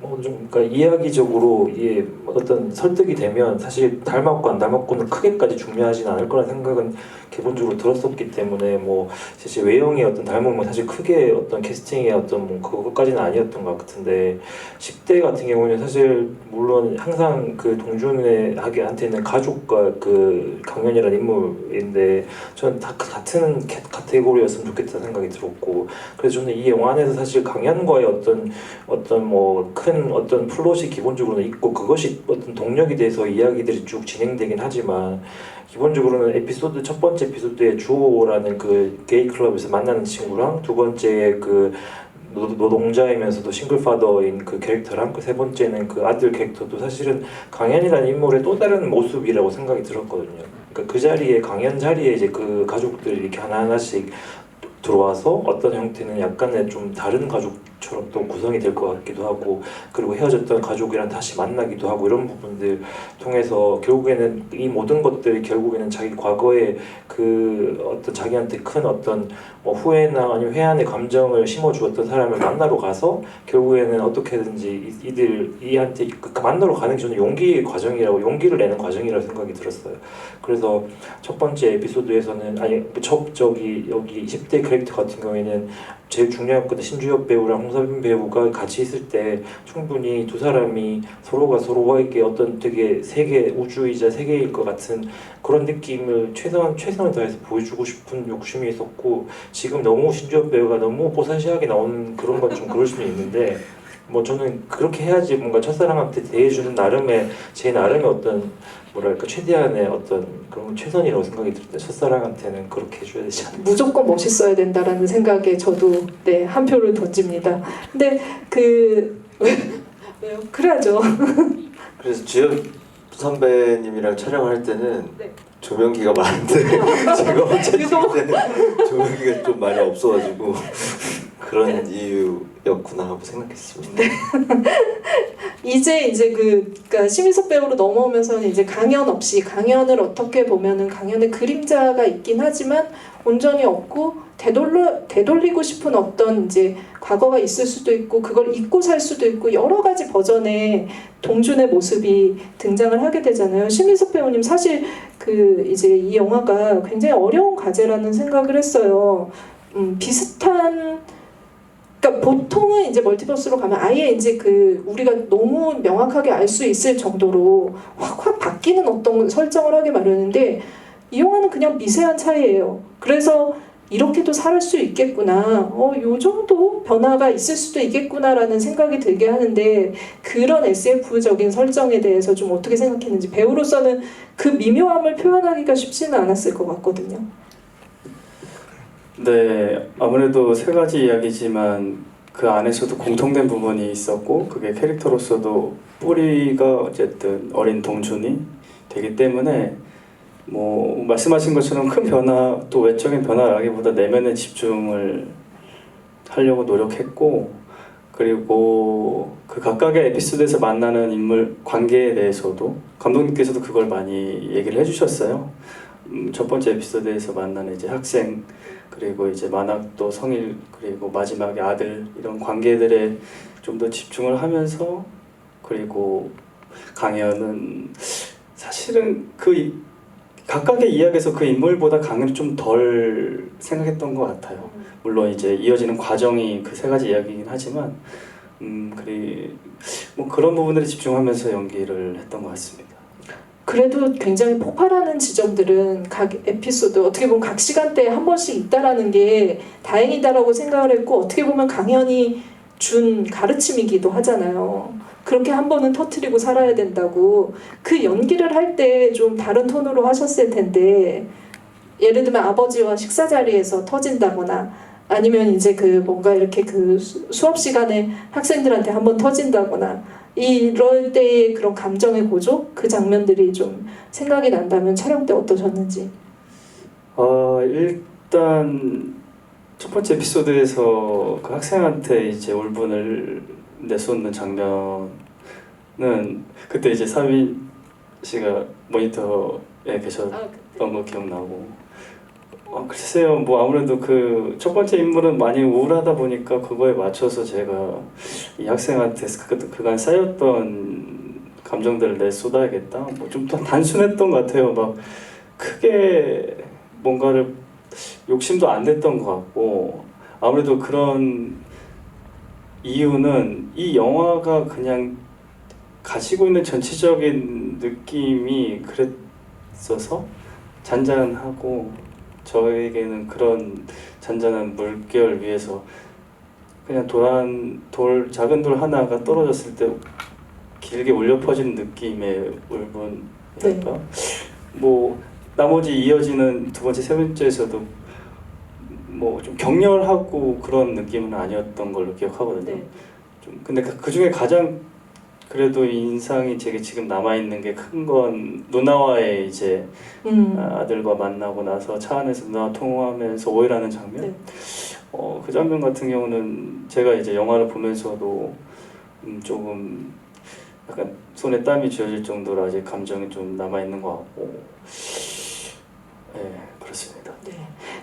Speaker 2: 그러니까 이야기적으로 이게 어떤 설득이 되면 사실 닮았고 안 닮았고는 크게까지 중요하진 않을 거라는 생각은 기본적으로 들었었기 때문에 뭐 사실 외형의 어떤 닮음은 사실 크게 어떤 캐스팅의 어떤 뭐 그것까지는 아니었던 것 같은데 10대 같은 경우는 사실 물론 항상 그 동준한테는 가족과 그 강연이라는 인물인데 저는 다 같은 카테고리였으면 좋겠다는 생각이 들었고 그래서 저는 이 영화 안에서 사실 강연과의 어떤 뭐 큰 어떤 플롯이 기본적으로는 있고 그것이 어떤 동력이 돼서 이야기들이 쭉 진행되긴 하지만 기본적으로는 첫 번째 에피소드에 주호라는 그 게이 클럽에서 만나는 친구랑 두 번째에 그 노동자이면서도 싱글파더인 그 캐릭터랑 그 세 번째는 그 아들 캐릭터도 사실은 강연이라는 인물의 또 다른 모습이라고 생각이 들었거든요. 그러니까 그 자리에 강연 자리에 이제 그 가족들이 이렇게 하나하나씩 들어와서 어떤 형태는 약간의 좀 다른 가족처럼 또 구성이 될 것 같기도 하고 그리고 헤어졌던 가족이랑 다시 만나기도 하고 이런 부분들 통해서 결국에는 이 모든 것들이 결국에는 자기 과거에 그 어떤 자기한테 큰 어떤 뭐 후회나 아니면 회한의 감정을 심어주었던 사람을 만나러 가서 결국에는 어떻게든지 이한테 만나러 가는 게 저는 용기를 내는 과정이라고 생각이 들었어요. 그래서 첫 번째 에피소드에서는 여기 20대 캐릭터 같은 경우에는 제일 중요했거든. 신주엽 배우랑 홍서빈 배우가 같이 있을 때 충분히 두 사람이 서로가 서로에게 어떤 되게 우주이자 세계일 것 같은 그런 느낌을 최선을 다해서 보여주고 싶은 욕심이 있었고 지금 너무 신주엽 배우가 너무 뽀사시하게 나오는 그런 건 좀 그럴 수는 있는데 뭐 저는 그렇게 해야지 뭔가 첫사랑한테 대해주는 제 나름의 어떤 뭐랄까 최대한의 어떤 그런 최선이라고 생각이 들때 첫사랑한테는 그렇게 해줘야 되지 않나.
Speaker 1: 무조건 멋있어야 된다라는 생각에 저도 한 표를 던집니다. 근데 왜요? 그래야죠.
Speaker 4: 그래서 주엽 선배님이랑 촬영할 때는
Speaker 1: 네.
Speaker 4: 조명기가 많은데 제가 혼자 찍을 때는 조명기가 좀 많이 없어가지고 그런 이유였구나 하고 생각했습니다.
Speaker 1: 이제 그러니까 심희석 배우로 넘어오면서는 이제 강연을 어떻게 보면은 강연의 그림자가 있긴 하지만 온전히 없고 되돌리고 싶은 어떤 이제 과거가 있을 수도 있고 그걸 잊고 살 수도 있고 여러 가지 버전의 동준의 모습이 등장을 하게 되잖아요. 심희석 배우님 사실 이제 이 영화가 굉장히 어려운 과제라는 생각을 했어요. 비슷한 그러니까 보통은 이제 멀티버스로 가면 아예 이제 우리가 너무 명확하게 알 수 있을 정도로 확 바뀌는 어떤 설정을 하게 마련인데 이 영화는 그냥 미세한 차이예요. 그래서 이렇게도 살 수 있겠구나. 요 정도 변화가 있을 수도 있겠구나라는 생각이 들게 하는데 그런 SF적인 설정에 대해서 좀 어떻게 생각했는지 배우로서는 그 미묘함을 표현하기가 쉽지는 않았을 것 같거든요.
Speaker 3: 네, 아무래도 세 가지 이야기지만 그 안에서도 공통된 부분이 있었고 그게 캐릭터로서도 뿌리가 어쨌든 어린 동준이 되기 때문에 뭐 말씀하신 것처럼 큰 변화, 또 외적인 변화라기보다 내면에 집중을 하려고 노력했고, 그리고 그 각각의 에피소드에서 만나는 인물 관계에 대해서도 감독님께서도 그걸 많이 얘기를 해주셨어요. 첫 번째 에피소드에서 만나는 이제 학생, 그리고 이제 만학도 성일, 그리고 마지막에 아들, 이런 관계들에 좀 더 집중을 하면서, 그리고 강연은 사실은 그 각각의 이야기에서 그 인물보다 강연을 좀 덜 생각했던 것 같아요. 물론 이제 이어지는 과정이 그 세 가지 이야기이긴 하지만 뭐 그런 부분들에 집중하면서 연기를 했던 것 같습니다.
Speaker 1: 그래도 굉장히 폭발하는 지점들은 각 에피소드 어떻게 보면 각 시간대에 한 번씩 있다라는 게 다행이다라고 생각을 했고, 어떻게 보면 강연이 준 가르침이기도 하잖아요. 그렇게 한 번은 터뜨리고 살아야 된다고. 그 연기를 할 때 좀 다른 톤으로 하셨을 텐데, 예를 들면 아버지와 식사 자리에서 터진다거나, 아니면 이제 그 뭔가 이렇게 그 수업 시간에 학생들한테 한번 터진다거나, 이럴 때의 그런 감정의 고조, 그 장면들이 좀 생각이 난다면 촬영 때 어떠셨는지?
Speaker 3: 일단 첫 번째 에피소드에서 그 학생한테 이제 울분을 내쏟는 장면은 그때 이제 사민 씨가 모니터에 계셨던 거 기억나고, 글쎄요, 뭐 아무래도 그 첫 번째 인물은 많이 우울하다 보니까 그거에 맞춰서 제가 이 학생한테 그간 쌓였던 감정들을 내쏟아야겠다, 뭐 좀 더 단순했던 것 같아요. 막 크게 뭔가를 욕심도 안 냈던 것 같고, 아무래도 그런 이유는 이 영화가 그냥 가지고 있는 전체적인 느낌이 그랬어서 잔잔하고, 저에게는 그런 잔잔한 물결 위에서 그냥 작은 돌 하나가 떨어졌을 때 길게 울려 퍼지는 느낌의 울분이랄까?
Speaker 1: 네.
Speaker 3: 뭐 나머지 이어지는 두 번째, 세 번째에서도 뭐 좀 격렬하고 그런 느낌은 아니었던 걸로 기억하거든요.
Speaker 1: 네.
Speaker 3: 좀 근데 그 중에 가장 그래도 인상이 제게 지금 남아 있는 게 큰 건 누나와의 이제 아들과 만나고 나서 차 안에서 누나와 통화하면서 오해라는 장면.
Speaker 1: 네.
Speaker 3: 그 장면 같은 경우는 제가 이제 영화를 보면서도 조금 약간 손에 땀이 쥐어질 정도로 아직 감정이 좀 남아 있는 것 같고, 네, 그렇습니다.
Speaker 1: 네.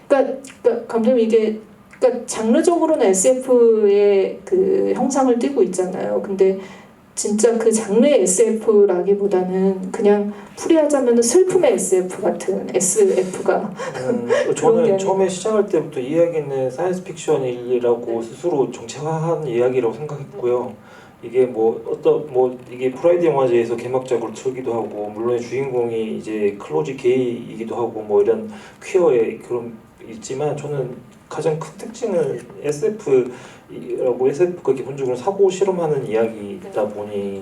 Speaker 1: 그러니까 감독님, 이게 그러니까 장르적으로는 SF의 그 형상을 띠고 있잖아요. 근데 진짜 그 장르의 SF라기보다는 그냥 풀이하자면 슬픔의 SF 같은 SF가
Speaker 2: 저는 처음에 시작할 때부터 이 이야기는 사이언스 픽션이라고
Speaker 1: 네.
Speaker 2: 스스로 정체화한 이야기라고 생각했고요. 이게 뭐 이게 프라이드 영화제에서 개막작으로 틀기도 하고, 물론 주인공이 이제 클로지 게이이기도 하고 뭐 이런 퀴어의 그런 있지만, 저는 가장 큰 특징은 SF가 기본적으로 사고 실험하는 이야기다 보니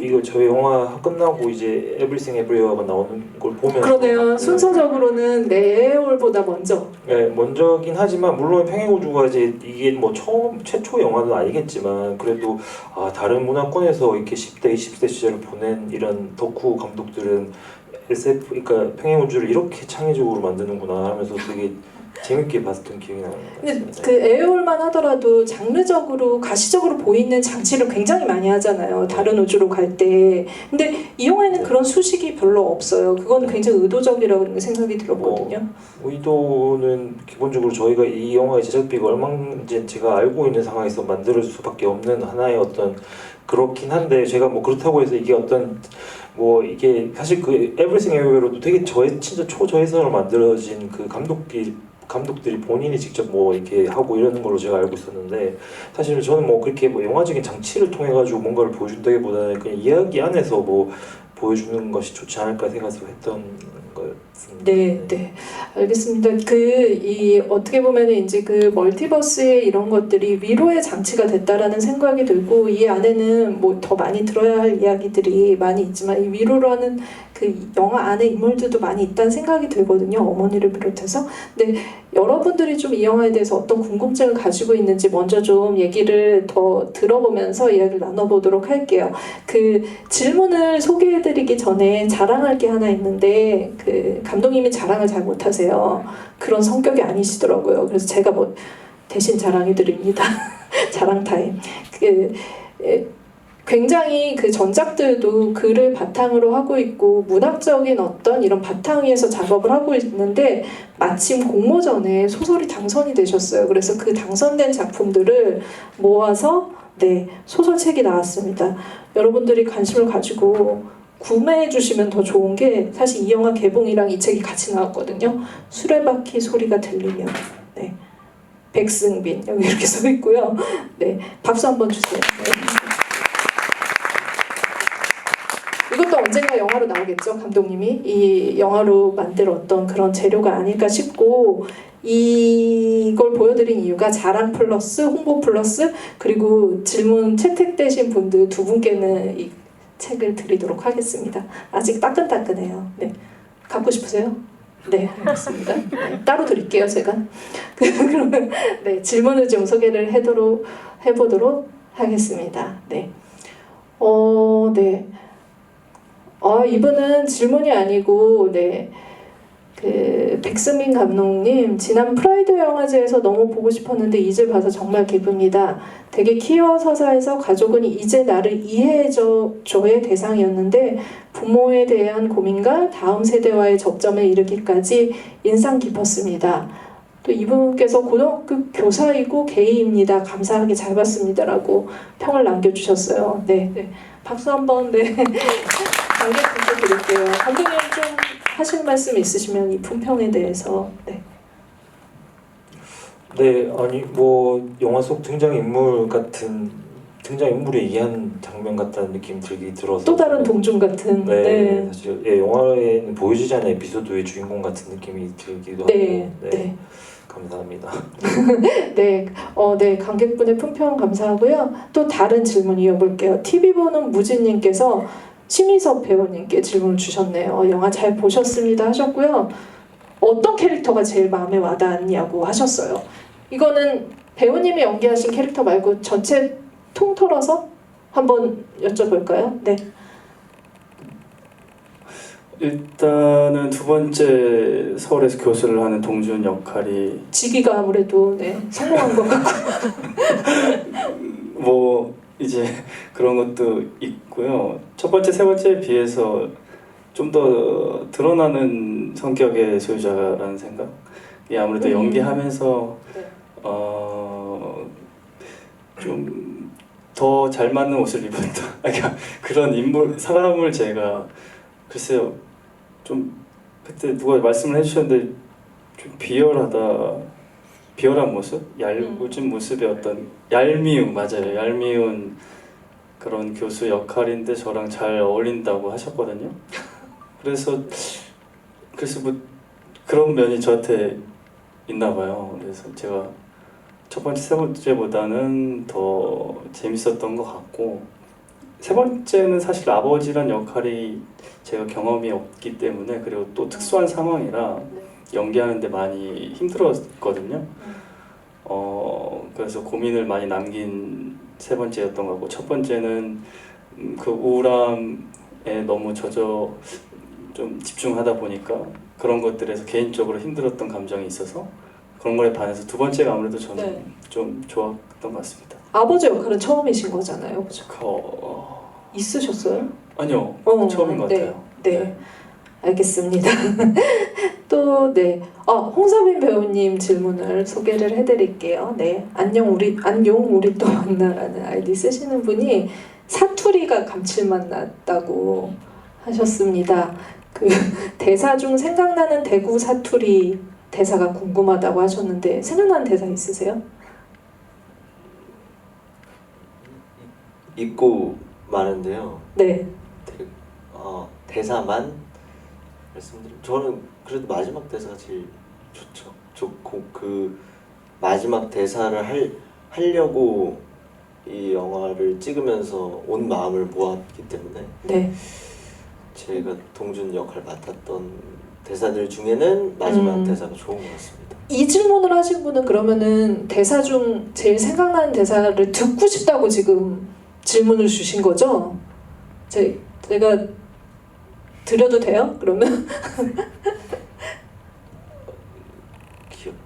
Speaker 2: 이거 저희 영화 끝나고 이제 Everything Everywhere가 나오는 걸 보면
Speaker 1: 그러네요. 순서적으로는 에어홀보다 먼저.
Speaker 2: 네, 먼저긴 하지만, 물론 평행우주가 이제 이게 뭐 최초 영화는 아니겠지만, 그래도 다른 문화권에서 이렇게 10대, 20대 시절을 보낸 이런 덕후 감독들은 SF, 그러니까 평행우주를 이렇게 창의적으로 만드는구나 하면서 되게 재밌게 봤던 기억이 나는 것
Speaker 1: 근데
Speaker 2: 같습니다.
Speaker 1: 그 에어홀만 하더라도 장르적으로 가시적으로 보이는 장치를 굉장히 많이 하잖아요. 다른 우주로 갈 때. 근데 이 영화에는 그런 수식이 별로 없어요. 그건 굉장히 의도적이라고 생각이 들었거든요.
Speaker 2: 의도는 기본적으로 저희가 이 영화의 제작비가 얼마인지 제가 알고 있는 상황에서 만들어줄 수밖에 없는 하나의 어떤 그렇긴 한데, 제가 뭐 그렇다고 해서 이게 어떤 뭐 이게 사실 그 Everything Everywhere로도 되게 진짜 초저예산으로 만들어진 그 감독들이 본인이 직접 뭐 이렇게 하고 이러는 걸로 제가 알고 있었는데, 사실 저는 뭐 그렇게 뭐 영화적인 장치를 통해 가지고 뭔가를 보여준다기보다는 그냥 이야기 안에서 뭐 보여주는 것이 좋지 않을까 생각해서 했던 거였습니다.
Speaker 1: 네. 알겠습니다. 이 어떻게 보면은 이제 그 멀티버스의 이런 것들이 위로의 장치가 됐다라는 생각이 들고, 이 안에는 뭐 더 많이 들어야 할 이야기들이 많이 있지만, 이 위로라는 그 영화 안에 인물들도 많이 있다는 생각이 들거든요. 어머니를 비롯해서. 근데 여러분들이 좀 이 영화에 대해서 어떤 궁금증을 가지고 있는지 먼저 좀 얘기를 더 들어보면서 이야기를 나눠보도록 할게요. 그 질문을 소개해드리기 전에 자랑할 게 하나 있는데 그 감독님이 자랑을 잘 못하세요. 그런 성격이 아니시더라고요. 그래서 제가 뭐 대신 자랑해드립니다. 자랑 타임. 굉장히 그 전작들도 글을 바탕으로 하고 있고 문학적인 어떤 이런 바탕 위에서 작업을 하고 있는데 마침 공모전에 소설이 당선이 되셨어요. 그래서 그 당선된 작품들을 모아서 소설책이 나왔습니다. 여러분들이 관심을 가지고 구매해 주시면 더 좋은 게 사실 이 영화 개봉이랑 이 책이 같이 나왔거든요. 수레바퀴 소리가 들리며. 백승빈 여기 이렇게 써 있고요. 박수 한번 주세요. 이것도 언젠가 영화로 나오겠죠. 감독님이 이 영화로 만들었던 그런 재료가 아닐까 싶고 이걸 보여드린 이유가 자랑 플러스 홍보 플러스 그리고 질문 채택되신 분들 두 분께는 이 책을 드리도록 하겠습니다. 아직 따끈따끈해요. 갖고 싶으세요? 네, 알겠습니다. 따로 드릴게요, 제가. 그러면 질문을 좀 소개를 해보도록 하겠습니다. 이분은 질문이 아니고 그 백승민 감독님 지난 프라이드 영화제에서 너무 보고 싶었는데 이제 봐서 정말 기쁩니다. 되게 키워 서사에서 가족은 이제 나를 이해해줘의 대상이었는데 부모에 대한 고민과 다음 세대와의 접점에 이르기까지 인상 깊었습니다. 또 이분께서 고등학교 교사이고 게이입니다. 감사하게 잘 봤습니다라고 평을 남겨주셨어요. 박수 한번 관객분께 드릴게요. 감독님 좀 하실 말씀 있으시면 이 품평에 대해서.
Speaker 2: 아니 뭐 영화 속 등장인물이 얘기한 장면 같다는 느낌 들어서
Speaker 1: 또 다른 동중 같은.
Speaker 2: 사실 영화에는 보여지지 않는 에피소드의 주인공 같은 느낌이 들기도 하고 감사합니다.
Speaker 1: 관객분의 품평 감사하고요. 또 다른 질문 이어볼게요. TV 보는 무진님께서 심희섭 배우님께 질문을 주셨네요. 영화 잘 보셨습니다 하셨고요. 어떤 캐릭터가 제일 마음에 와닿았냐고 하셨어요. 이거는 배우님이 연기하신 캐릭터 말고 전체 통틀어서 한번 여쭤볼까요?
Speaker 3: 일단은 두 번째 서울에서 교수를 하는 동준 역할이
Speaker 1: 지기가 아무래도 성공한 것 같고
Speaker 3: 뭐 이제 그런 것도 있고요. 첫 번째, 세 번째에 비해서 좀 더 드러나는 성격의 소유자라는 생각이 아무래도 연기하면서 좀 더 잘 맞는 옷을 입었다. 그러니까 그런 사람을 제가 글쎄요, 좀 그때 누가 말씀을 해주셨는데 좀 비열한 모습, 얄궂은 모습의 어떤 맞아요. 얄미운 그런 교수 역할인데 저랑 잘 어울린다고 하셨거든요. 그래서 뭐 그런 면이 저한테 있나 봐요. 그래서 제가 첫 번째, 세 번째보다는 더 재밌었던 것 같고 세 번째는 사실 아버지란 역할이 제가 경험이 없기 때문에 그리고 또 특수한 상황이라 연기하는데 많이 힘들었거든요. 그래서 고민을 많이 남긴 세 번째였던 거고 첫 번째는 그 우울함에 너무 좀 집중하다 보니까 그런 것들에서 개인적으로 힘들었던 감정이 있어서 그런 거에 반해서 두 번째가 아무래도 저는 좀 좋았던 것 같습니다.
Speaker 1: 아버지 역할은 처음이신 거잖아요, 그죠? 있으셨어요?
Speaker 3: 아니요, 처음인 것 같아요.
Speaker 1: 알겠습니다. 또 홍서빈 배우님 질문을 소개를 해드릴게요. 안녕 우리 또 만나라는 아이디 쓰시는 분이 사투리가 감칠맛 났다고 하셨습니다. 그 대사 중 생각나는 대구 사투리 대사가 궁금하다고 하셨는데 생각나는 대사 있으세요?
Speaker 4: 있고 많은데요. 대사만 말씀드리면 저는 그래도 마지막 대사가 제일 좋고 그 마지막 대사를 하려고 이 영화를 찍으면서 온 마음을 모았기 때문에 제가 동준 역할 맡았던 대사들 중에는 마지막 대사가 좋은 것 같습니다.
Speaker 1: 이 질문을 하신 분은 그러면은 대사 중 제일 생각나는 대사를 듣고 싶다고 지금 질문을 주신 거죠? 제가 드려도 돼요? 그러면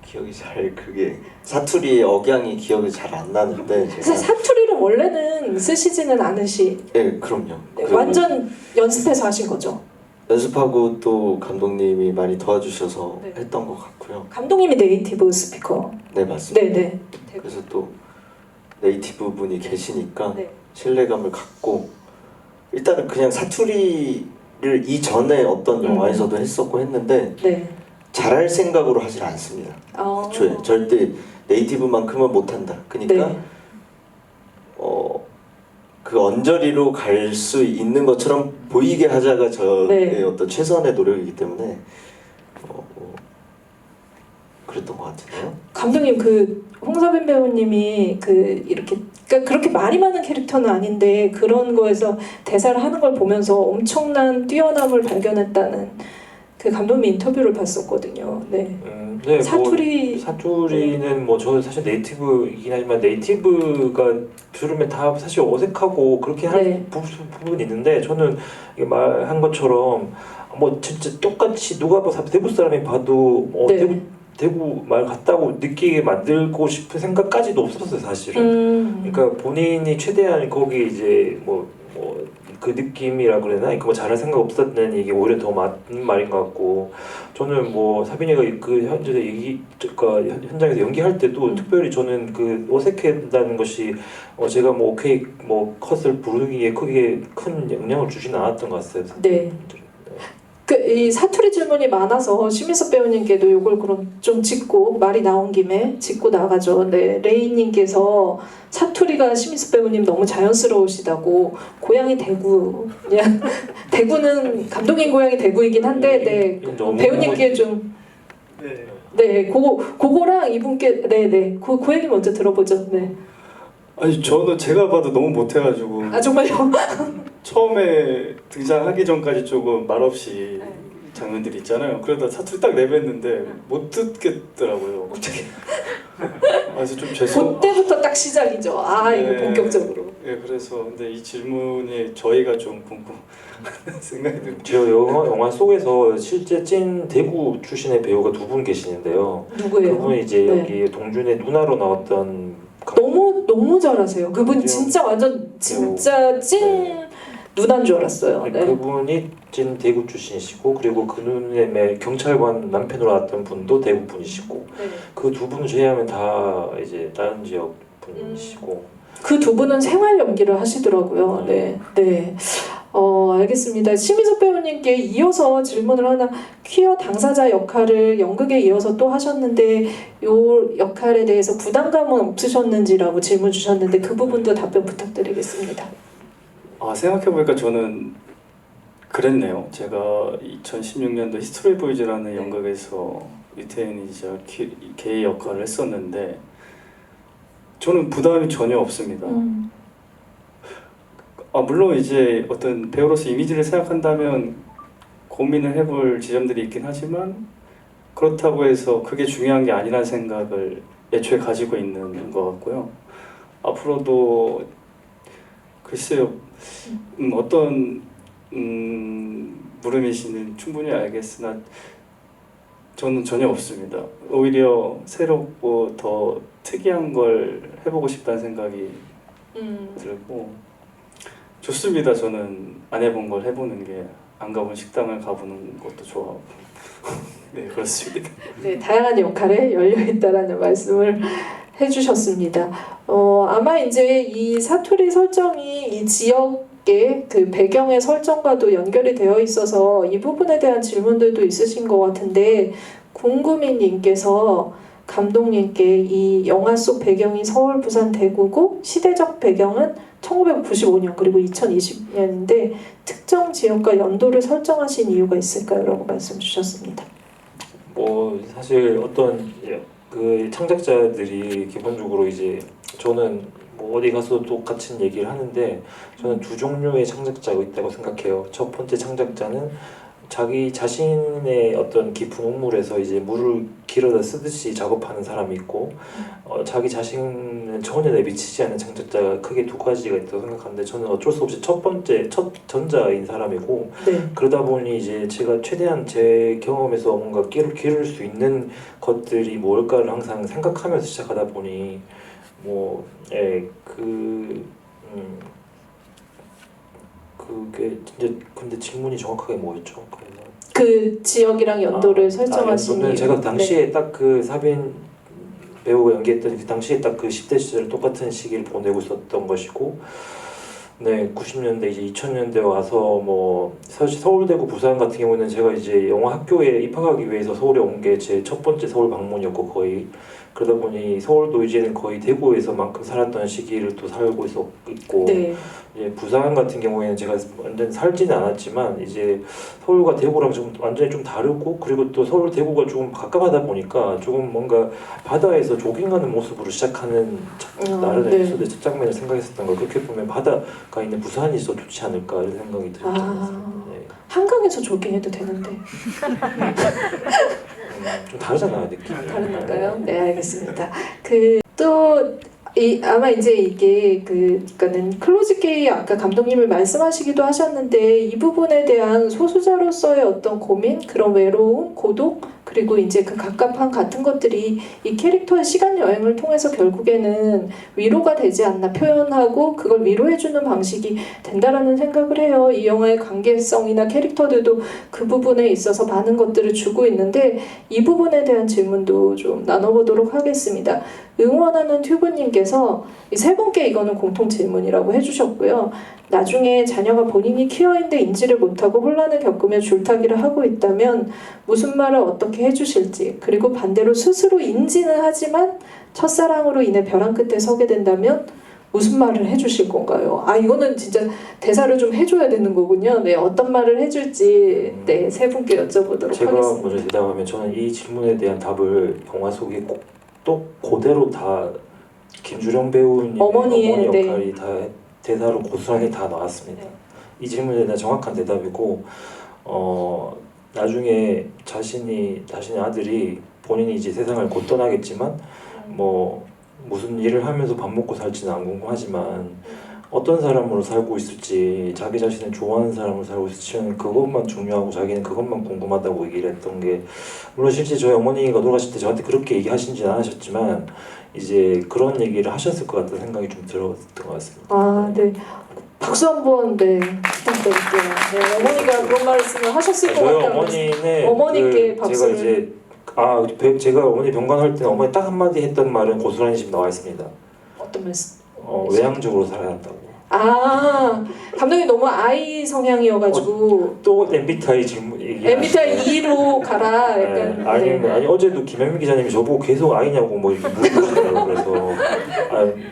Speaker 4: 기억이 잘 그게 사투리 억양이 기억이 잘 안 나는데
Speaker 1: 사실
Speaker 4: 제가
Speaker 1: 사투리를 원래는 쓰시지는 않으시.
Speaker 4: 네 그럼요.
Speaker 1: 네,
Speaker 4: 그
Speaker 1: 완전 연습해서 하신 거죠?
Speaker 4: 연습하고 또 감독님이 많이 도와주셔서
Speaker 1: 네.
Speaker 4: 했던 것 같고요.
Speaker 1: 감독님이 네이티브 스피커.
Speaker 4: 네 맞습니다.
Speaker 1: 네네.
Speaker 4: 그래서 또 네이티브 분이 계시니까
Speaker 1: 네.
Speaker 4: 신뢰감을 갖고 일단은 그냥 사투리를 이전에 어떤 영화에서도 했었고 했는데
Speaker 1: 네.
Speaker 4: 잘할 생각으로 하질 않습니다. 애초에 절대 네이티브만큼은 못한다. 그러니까
Speaker 1: 네.
Speaker 4: 그 언저리로 갈 수 있는 것처럼 보이게 하자가 저의
Speaker 1: 네.
Speaker 4: 어떤 최선의 노력이기 때문에 그랬던 것 같은데요.
Speaker 1: 감독님 그 홍서빈 배우님이 그 이렇게 그러니까 그렇게 말이 많은 캐릭터는 아닌데 그런 거에서 대사를 하는 걸 보면서 엄청난 뛰어남을 발견했다는 그 감독님 인터뷰를 봤었거든요. 네.
Speaker 2: 네,
Speaker 1: 사투리는
Speaker 2: 뭐 저는 사실 네이티브이긴 하지만 네이티브가 들으면 다 사실 어색하고 그렇게 할
Speaker 1: 네.
Speaker 2: 부분이 있는데 저는 이게 말한 것처럼 뭐 진짜 똑같이 누가 봐도 대구 사람이 봐도
Speaker 1: 네.
Speaker 2: 대구 말 같다고 느끼게 만들고 싶은 생각까지도 없었어요 사실은. 그러니까 본인이 최대한 거기 이제 뭐 그 느낌이라 그러나 그러니까 뭐 잘할 생각 없었다는 이게 오히려 더 맞는 말인 것 같고 저는 뭐 사빈이가 그 그러니까 현장에서 연기할 때도 특별히 저는 그 어색했다는 것이 제가 뭐 오케이 뭐 컷을 부르기에 크게 큰 영향을 주지는 않았던 것 같아요.
Speaker 1: 네. 이 사투리 질문이 많아서 심희섭 배우님께도 이걸 그럼 좀 짚고 말이 나온 김에 짚고 나가죠. 네, 레이님께서 사투리가 심희섭 배우님 너무 자연스러우시다고 고향이 대구. 그냥 대구는 감독님 고향이 대구이긴 한데 네 배우님께 좀 네, 그거랑 이분께 네네 그 얘기 먼저 들어보죠. 네.
Speaker 3: 아니 저는 제가 봐도 너무 못해가지고
Speaker 1: 아 정말요?
Speaker 3: 처음에 등장하기 전까지 조금 말없이 장면들이 있잖아요. 그러다 사투리 딱 내뱉는데 못 듣겠더라고요. 그래서 좀
Speaker 1: 그때부터 딱 시작이죠. 아 이거
Speaker 3: 네.
Speaker 1: 본격적으로.
Speaker 3: 예, 그래서 근데 이 질문에 저희가 좀 궁금 생각이 들어요.
Speaker 2: 제가 영화 속에서 실제 찐 대구 출신의 배우가 두 분 계시는데요.
Speaker 1: 누구예요?
Speaker 2: 그분이 이제
Speaker 1: 네.
Speaker 2: 여기 동준의 누나로 나왔던
Speaker 1: 너무 잘하세요. 그분 진짜 완전 진짜 찐 누나인 줄 알았어요. 네.
Speaker 2: 그분이 찐 대구 출신이시고 그리고 그분의 경찰관 남편으로 나왔던 분도 대구 분이시고
Speaker 1: 네.
Speaker 2: 그 두 분을 제외하면 다 이제 다른 지역 분이시고
Speaker 1: 그 두 분은 생활 연기를 하시더라고요. 네, 네. 알겠습니다. 심희섭 배우님께 이어서 질문을 하나 퀴어 당사자 역할을 연극에 이어서 또 하셨는데 이 역할에 대해서 부담감은 없으셨는지라고 질문 주셨는데 그 부분도 답변 부탁드리겠습니다.
Speaker 3: 아 생각해보니까 저는 그랬네요. 제가 2016년도 히스토리 보이즈라는 연극에서 유태인이자 게이 역할을 했었는데 저는 부담이 전혀 없습니다. 물론 이제 어떤 배우로서 이미지를 생각한다면 고민을 해볼 지점들이 있긴 하지만 그렇다고 해서 그게 중요한 게 아니라는 생각을 애초에 가지고 있는 것 같고요. 앞으로도 글쎄요, 어떤 물음이신지 충분히 알겠으나 저는 전혀 없습니다. 오히려 새롭고 더 특이한 걸 해보고 싶다는 생각이 들고 좋습니다. 저는 안 해본 걸 해보는 게 안 가본 식당을 가보는 것도 좋아하고 네 그렇습니다.
Speaker 1: 네, 다양한 역할에 열려있다라는 말씀을 해주셨습니다. 아마 이제 이 사투리 설정이 이 지역의 그 배경의 설정과도 연결이 되어 있어서 이 부분에 대한 질문들도 있으신 것 같은데 궁금이님께서 감독님께 이 영화 속 배경이 서울, 부산, 대구고 시대적 배경은 1995년 그리고 2020년인데 특정 지역과 연도를 설정하신 이유가 있을까요? 라고 말씀 주셨습니다.
Speaker 2: 뭐 사실 어떤 그 창작자들이 기본적으로 이제 저는 뭐 어디 가서 똑같은 얘기를 하는데 저는 두 종류의 창작자가 있다고 생각해요. 첫 번째 창작자는 자기 자신의 어떤 깊은 우물에서 이제 물을 길어다 쓰듯이 작업하는 사람이 있고 자기 자신은 전혀 내비치지 않는 창작자가 크게 두 가지가 있다고 생각하는데 저는 어쩔 수 없이 첫 전자인 사람이고
Speaker 1: 네.
Speaker 2: 그러다 보니 이제 제가 최대한 제 경험에서 뭔가 기를 수 있는 것들이 뭘까를 항상 생각하면서 시작하다 보니 그게 이제 근데 질문이 정확하게 뭐였죠?
Speaker 1: 그 지역이랑 연도를 설정하신
Speaker 2: 연도는
Speaker 1: 이유.
Speaker 2: 제가 당시에 딱 그 사빈 배우가 연기했던 그 당시에 딱 그 10대 시절 똑같은 시기를 보내고 있었던 것이고 네 90년대 이제 2000년대 와서 뭐 사실 서울대고 부산 같은 경우는 제가 이제 영화 학교에 입학하기 위해서 서울에 온 게 제 첫 번째 서울 방문이었고 거의 그러다 보니 서울도 이제는 거의 대구에서만큼 살았던 시기를 또 살고 있고
Speaker 1: 네.
Speaker 2: 이제 부산 같은 경우에는 제가 완전 살지는 않았지만 이제 서울과 대구랑 좀 완전히 좀 다르고 그리고 또 서울 대구가 조금 가깝하다 보니까 조금 뭔가 바다에서 조깅하는 모습으로 시작하는 나른
Speaker 1: 네.
Speaker 2: 에피소드 첫 장면을 생각했었던 거 그렇게 보면 바다가 있는 부산이 더 좋지 않을까 이런 생각이 들었던 것 같습니다. 네.
Speaker 1: 한강에서 조깅해도 되는데
Speaker 2: 좀 다르잖아요 느낌이.
Speaker 1: 다른가요? 네, 알겠습니다. 아마 이제 이게 그러니까는 클로즈 게이 아까 감독님을 말씀하시기도 하셨는데 이 부분에 대한 소수자로서의 어떤 고민, 그런 외로움, 고독 그리고 이제 그 갑갑함 같은 것들이 이 캐릭터의 시간 여행을 통해서 결국에는 위로가 되지 않나 표현하고 그걸 위로해주는 방식이 된다라는 생각을 해요. 이 영화의 관계성이나 캐릭터들도 그 부분에 있어서 많은 것들을 주고 있는데 이 부분에 대한 질문도 좀 나눠보도록 하겠습니다. 응원하는 튜브님께서 이 세 분께 이거는 공통 질문이라고 해주셨고요. 나중에 자녀가 본인이 키워인데 인지를 못하고 혼란을 겪으며 줄타기를 하고 있다면 무슨 말을 어떻게 해주실지 그리고 반대로 스스로 인지는 하지만 첫사랑으로 인해 벼랑 끝에 서게 된다면 무슨 말을 해주실 건가요? 이거는 진짜 대사를 좀 해줘야 되는 거군요. 네, 어떤 말을 해줄지 네, 세 분께 여쭤보도록
Speaker 2: 제가
Speaker 1: 하겠습니다.
Speaker 2: 먼저 대답하면 저는 이 질문에 대한 답을 영화 속에 또 그대로 다 김주령 배우님의 어머니 역할이 다 대사로 고스란히 다 나왔습니다. 이 질문에 대한 정확한 대답이고 나중에 자신의 아들이 본인이 이제 세상을 곧 떠나겠지만 뭐 무슨 일을 하면서 밥 먹고 살지는 안 궁금하지만 어떤 사람으로 살고 있을지 자기 자신을 좋아하는 사람으로 살고 있을지는 그것만 중요하고 자기는 그것만 궁금하다고 얘기를 했던 게 물론 실제 저희 어머니가 돌아가실 때 저한테 그렇게 얘기하신지는 않으셨지만 이제 그런 얘기를 하셨을 것 같다는 생각이 좀 들었던 것 같습니다.
Speaker 1: 네. 박수 한번 부탁드릴게요. 네, 어머니가 그런 말씀을 하셨을 것
Speaker 2: 저희
Speaker 1: 같아요.
Speaker 2: 어머니는
Speaker 1: 어머니께 박수를.
Speaker 2: 제가 이제 제가 어머니 병간할 때 어머니 딱 한마디 했던 말은 고스란히 지금 나와 있습니다.
Speaker 1: 어떤 말씀?
Speaker 2: 외향적으로 살아야 한다고.
Speaker 1: 감독님 너무 아이 성향이어가지고
Speaker 2: 또 MBTI 질문 얘기.
Speaker 1: MBTI 2로 가라. 약간.
Speaker 2: 아니 어제도 김현민 기자님이 저보고 계속 아이냐고 뭐 이렇게 물어보셨어요. 그래서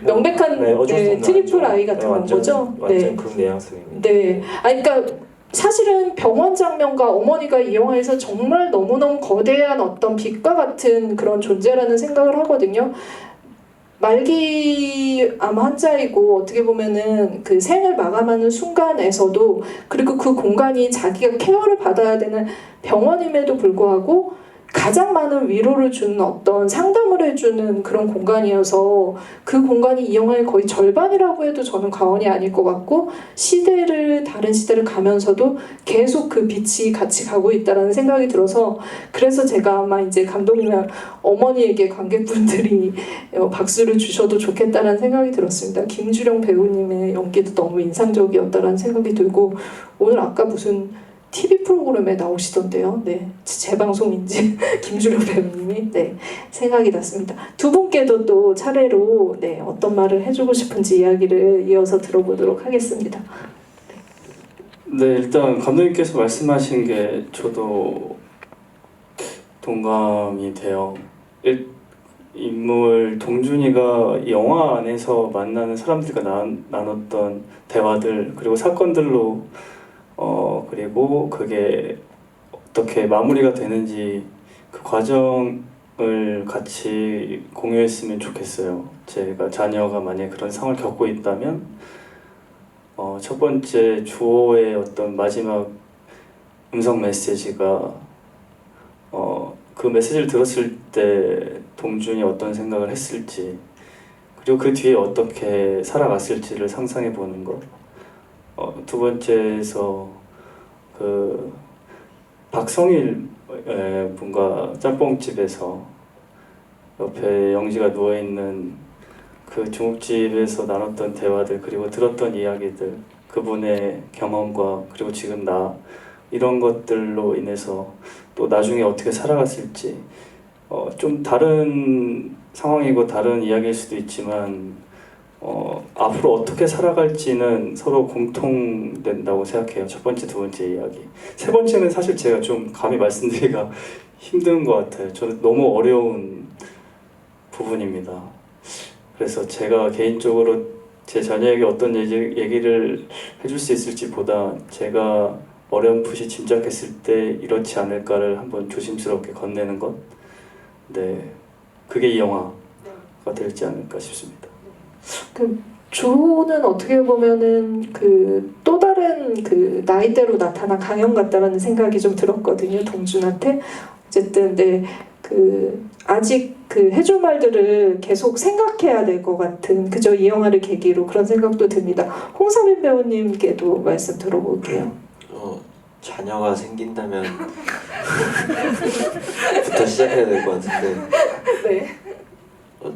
Speaker 1: 명백한
Speaker 2: 어쩔 수 없는
Speaker 1: 트리플
Speaker 2: 아이죠.
Speaker 1: I 같은 건 거죠?
Speaker 2: 완전 극내향성입니다.
Speaker 1: 네. 그러니까 사실은 병원 장면과 어머니가 이 영화에서 정말 너무너무 거대한 어떤 빛과 같은 그런 존재라는 생각을 하거든요. 말기암 환자이고 어떻게 보면은 그 생을 마감하는 순간에서도 그리고 그 공간이 자기가 케어를 받아야 되는 병원임에도 불구하고 가장 많은 위로를 주는 어떤 상담을 해주는 그런 공간이어서 그 공간이 이 영화의 거의 절반이라고 해도 저는 과언이 아닐 것 같고 다른 시대를 가면서도 계속 그 빛이 같이 가고 있다는 생각이 들어서 그래서 제가 아마 이제 감독님이나 어머니에게 관객분들이 박수를 주셔도 좋겠다는 생각이 들었습니다. 김주령 배우님의 연기도 너무 인상적이었다는 생각이 들고 오늘 아까 무슨 TV 프로그램에 나오시던데요. 네, 재방송인지 김주령 배우님이 생각이 났습니다. 두 분께도 또 차례로 어떤 말을 해주고 싶은지 이야기를 이어서 들어보도록 하겠습니다.
Speaker 3: 네, 일단 감독님께서 말씀하신 게 저도 동감이 돼요. 인물 동준이가 영화 안에서 만나는 사람들과 나눴던 대화들 그리고 사건들로 그리고 그게 어떻게 마무리가 되는지 그 과정을 같이 공유했으면 좋겠어요. 제가 자녀가 만약에 그런 상황을 겪고 있다면 첫 번째 주호의 어떤 마지막 음성 메시지가 그 메시지를 들었을 때 동준이 어떤 생각을 했을지 그리고 그 뒤에 어떻게 살아갔을지를 상상해 보는 것. 두 번째에서 그 박성일 분과 짬뽕집에서 옆에 영지가 누워 있는 그 중국집에서 나눴던 대화들 그리고 들었던 이야기들 그분의 경험과 그리고 지금 나 이런 것들로 인해서 또 나중에 어떻게 살아갔을지 좀 다른 상황이고 다른 이야기일 수도 있지만 앞으로 어떻게 살아갈지는 서로 공통된다고 생각해요. 첫 번째, 두 번째 이야기. 세 번째는 사실 제가 좀 감히 말씀드리기가 힘든 것 같아요. 저는 너무 어려운 부분입니다. 그래서 제가 개인적으로 제 자녀에게 어떤 얘기를 해줄 수 있을지 보다 제가 어렴풋이 짐작했을 때 이렇지 않을까를 한번 조심스럽게 건네는 것. 네, 그게 이 영화가 될지 않을까 싶습니다.
Speaker 1: 그 주호는 어떻게 보면은 그 또 다른 그 나이대로 나타난 강연 같다라는 생각이 좀 들었거든요. 동준한테. 어쨌든 그 아직 그 해줄 말들을 계속 생각해야 될 것 같은 그저 이 영화를 계기로 그런 생각도 듭니다. 홍사민 배우님께도 말씀 들어볼게요.
Speaker 4: 자녀가 생긴다면 부터 시작해야 될 것 같은데
Speaker 1: 네.